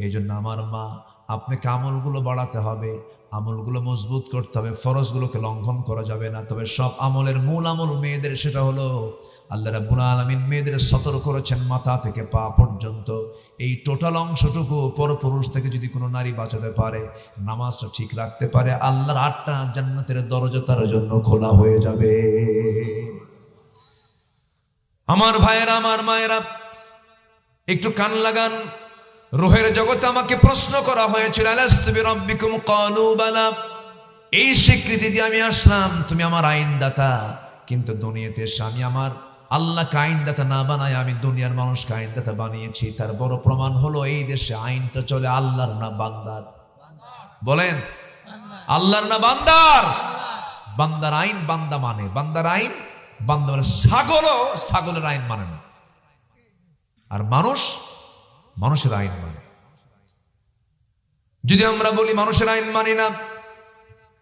এই জন্য আমার মা, আপনাকে আমলগুলো বাড়াতে হবে, আমলগুলো মজবুত করতে হবে, ফরজগুলোকে লঙ্ঘন করা যাবে না। তবে সব আমলের মূল আমল মেয়েদের, সেটা হলো আল্লাহ রাব্বুল আলামিন মেয়েদের সতর্ক করেছেন মাথা থেকে পা পর্যন্ত। এই টোটাল অংশটুকু পরপুরুষ থেকে যদি কোনো নারী বাঁচাতে পারে, নামাজটা ঠিক রাখতে পারে, আল্লাহর 8টা জান্নাতের দরজা তার জন্য খোলা হয়ে যাবে। আমার ভাইয়েরা, আমার মায়েরা, একটু কান লাগান। রূহের জগতে আমাকে প্রশ্ন করা হয়েছিল, আলাস্তু বিরাব্বিকুম ক্বালু বালা। এই স্বীকৃতি দিয়ে আমি আসলাম, তুমি আমার আইনদাতা। কিন্তু দুনিয়াতে এসে আমি আমার আল্লাহকে আইনদাতা না বানাই আমি দুনিয়ার মানুষকে আইনদাতা বানিয়েছি। তার বড় প্রমাণ হলো এই দেশে আইনটা চলে আল্লাহর না বান্দার? বলেন, আল্লাহর না বান্দার? বান্দার আইন বান্দা মানে, বান্দার আইন বান্দা মানে। ছাগলও ছাগলের আইন মানে না, আর মানুষ মানুষের আইন মানে। যদি আমরা বলি মানুষের আইন মানি না,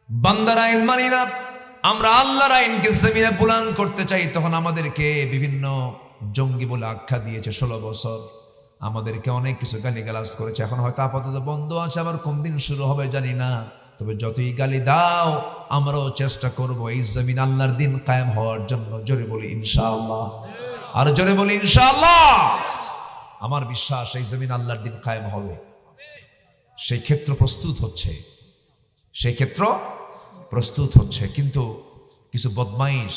বান্দার আইন মানি না, আমরা আল্লাহর আইনকে জমিনে বুলান করতে চাই, তখন আমাদেরকে বিভিন্ন জঙ্গি বলে আখ্যা দিয়েছে 16 বছর। আমাদেরকে অনেক কিছু গালিগালাজ করেছে। এখন হয়তো আপাতত বন্ধ আছে, আবার কোন দিন শুরু হবে জানি না। তবে যতই গালি দাও, আমরাও চেষ্টা করব এই জমিন আল্লাহর দিন কায়েম হওয়ার জন্য। জোরে বলি ইনশাআল্লাহ, আর জোরে বলি ইনশাআল্লাহ। আমার বিশ্বাস এই জমিন আল্লাহর দিন কায়েম হবে। সেই ক্ষেত্র প্রস্তুত হচ্ছে, সেই ক্ষেত্র প্রস্তুত হচ্ছে। কিন্তু কিছু বদমাইশ,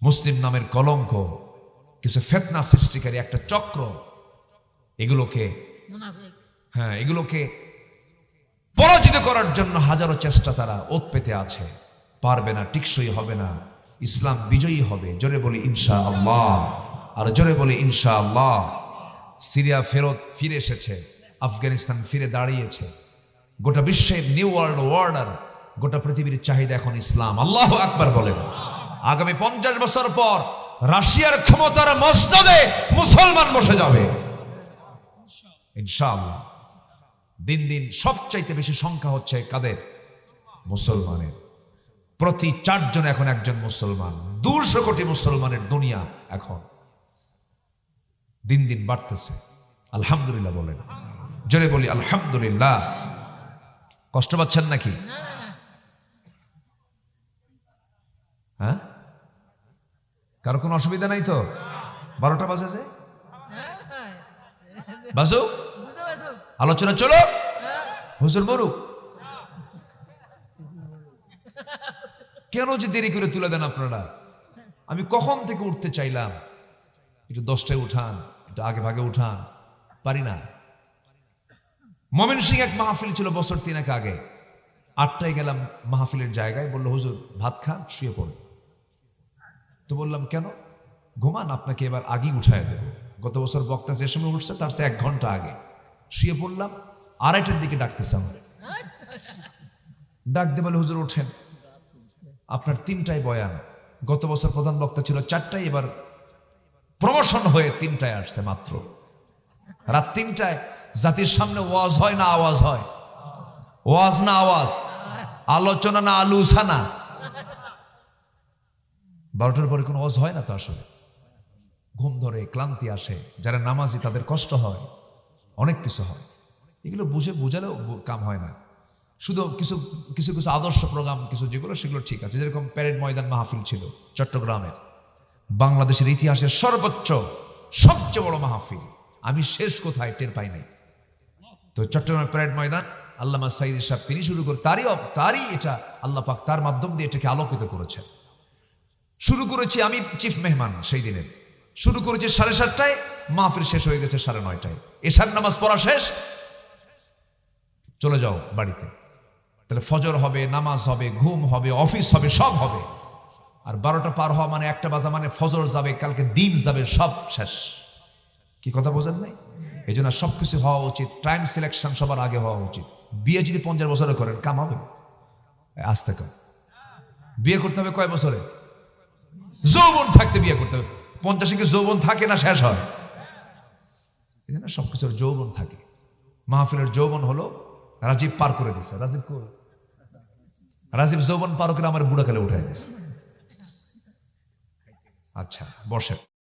মুসলিম নামের কলঙ্ক, কিছু ফিতনা সৃষ্টিকারী একটা চক্র, এগুলোকে পরাজিত করার জন্য হাজারো চেষ্টা তারা ওত পেতে আছে। পারবে না, টিকসই হবে না, ইসলাম বিজয়ী হবে। জোরে বলি ইনশাআল্লাহ, আর জোরে বলি ইনশাআল্লাহ। সিরিয়া ফিরে এসেছে, আফগানিস্তান ফিরে দাঁড়িয়েছে। গোটা বিশ্বের নিউ ওয়ার্ল্ড অর্ডার, গোটা পৃথিবীর চাহিদা এখন ইসলাম। আল্লাহু আকবার বলেন। আগামী 50 বছর পর রাশিয়ার ক্ষমতার মসনদে মুসলমান বসে যাবে ইনশাআল্লাহ। দিন দিন সবচাইতে বেশি সংখ্যা হচ্ছে কাদের? মুসলমানের। প্রতি 4 জন এখন একজন মুসলমান। 200 কোটি মুসলমানের দুনিয়া এখন দিন দিন বাড়তেছে। আলহামদুলিল্লাহ বলেন, জোরে বলি আলহামদুলিল্লাহ। কষ্ট পাচ্ছেন নাকি? হ্যাঁ, কারো কোনো অসুবিধা নাই তো? 12টা বাজেছে, বাজু, আলোচনা চলো, হুজুর বলুক। কেন যে দেরি করে তুলে দেন আপনারা? আমি কখন থেকে উঠতে চাইলাম, একটু 10টায় উঠান, একটু আগে ভাগে উঠান, পারি না। ময়মনসিংহে এক মাহফিল ছিল বছর 3 আগে। 8টায় গেলাম মাহফিলের জায়গায়, বললো হুজুর ভাত খান, শুয়ে পড়ে। তো বললাম কেন? ঘুমান, আপনাকে এবার আগেই উঠায় দেব। গত বছর বক্তা যে সময় উঠছে তার চেয়ে 1 ঘন্টা আগে। শুয়ে পড়লাম। 2:30টার দিকে ডাকতেছে আমার, ডাক দিয়ে বলে হুজুর ওঠেন, আপনার 3টায় বয়ান। গত বছর প্রধান বক্তা ছিল 4টায়, এবার প্রমোশন হয়ে 3টায় আসছে মাত্র। রাত 3টায় জাতির সামনে ওয়াজ হয় না আওয়াজ হয়? ওয়াজ না আওয়াজ? আলোচনা না আলোচনা? 12টার পরে কোনো ওয়াজ হয় না তো। আসলে ঘুম ধরে, ক্লান্তি আসে, যারা নামাজি তাদের কষ্ট হয়, অনেক কিছু হয়। এগুলো বুঝালেও কাম হয় না। শুধু কিছু কিছু কিছু আদর্শ প্রোগ্রাম কিছু যেগুলো, সেগুলো ঠিক আছে। যেরকম প্যারেড ময়দান মাহফিল ছিল চট্টগ্রামের, বাংলাদেশের ইতিহাসের সর্বোচ্চ সবচেয়ে বড় মাহফিল। আমি শেষ কোথায় টের পাই নাই। তো চট্টগ্রামের প্যারেড ময়দান আল্লামা সাঈদী সাহেব তিনি শুরু করে, তারই এটা আল্লাহ পাক তার মাধ্যম দিয়ে এটাকে আলোকিত করেছেন। শুরু করেছি আমি চিফ মেহমান সেই দিনের, শুরু করেছি 7:30টায়, মাহফিল শেষ হয়ে গেছে 9:30টায়। এশার নামাজ পড়া শেষ, চলে যাও বাড়িতে। তাহলে ফজর হবে, নামাজ হবে, ঘুম হবে, অফিস হবে, সব হবে। আর 12টা পার হওয়া মানে 1টা বাজা মানে ফজর যাবে, কালকে দিন যাবে, সব শেষ। কি কথা বোঝেন নাই? এই জন্য সবকিছু হওয়া উচিত, টাইম সিলেকশন সবার আগে হওয়া উচিত। বিয়ে যদি 50 বছরে করেন কাম হবে? আসতে কম। বিয়ে করতে হবে কয় বছরে? যৌবন থাকতে বিয়ে করতে হবে। 50-এ কি যৌবন থাকে না শেষ হয়? এই জন্য সবকিছুর যৌবন থাকে। মাহফিলের যৌবন হলো রাজীব পার করে দিছে। রাজীব যৌবন পার করে আমার বুড়াকালে উঠাই দিছে। আচ্ছা বসে।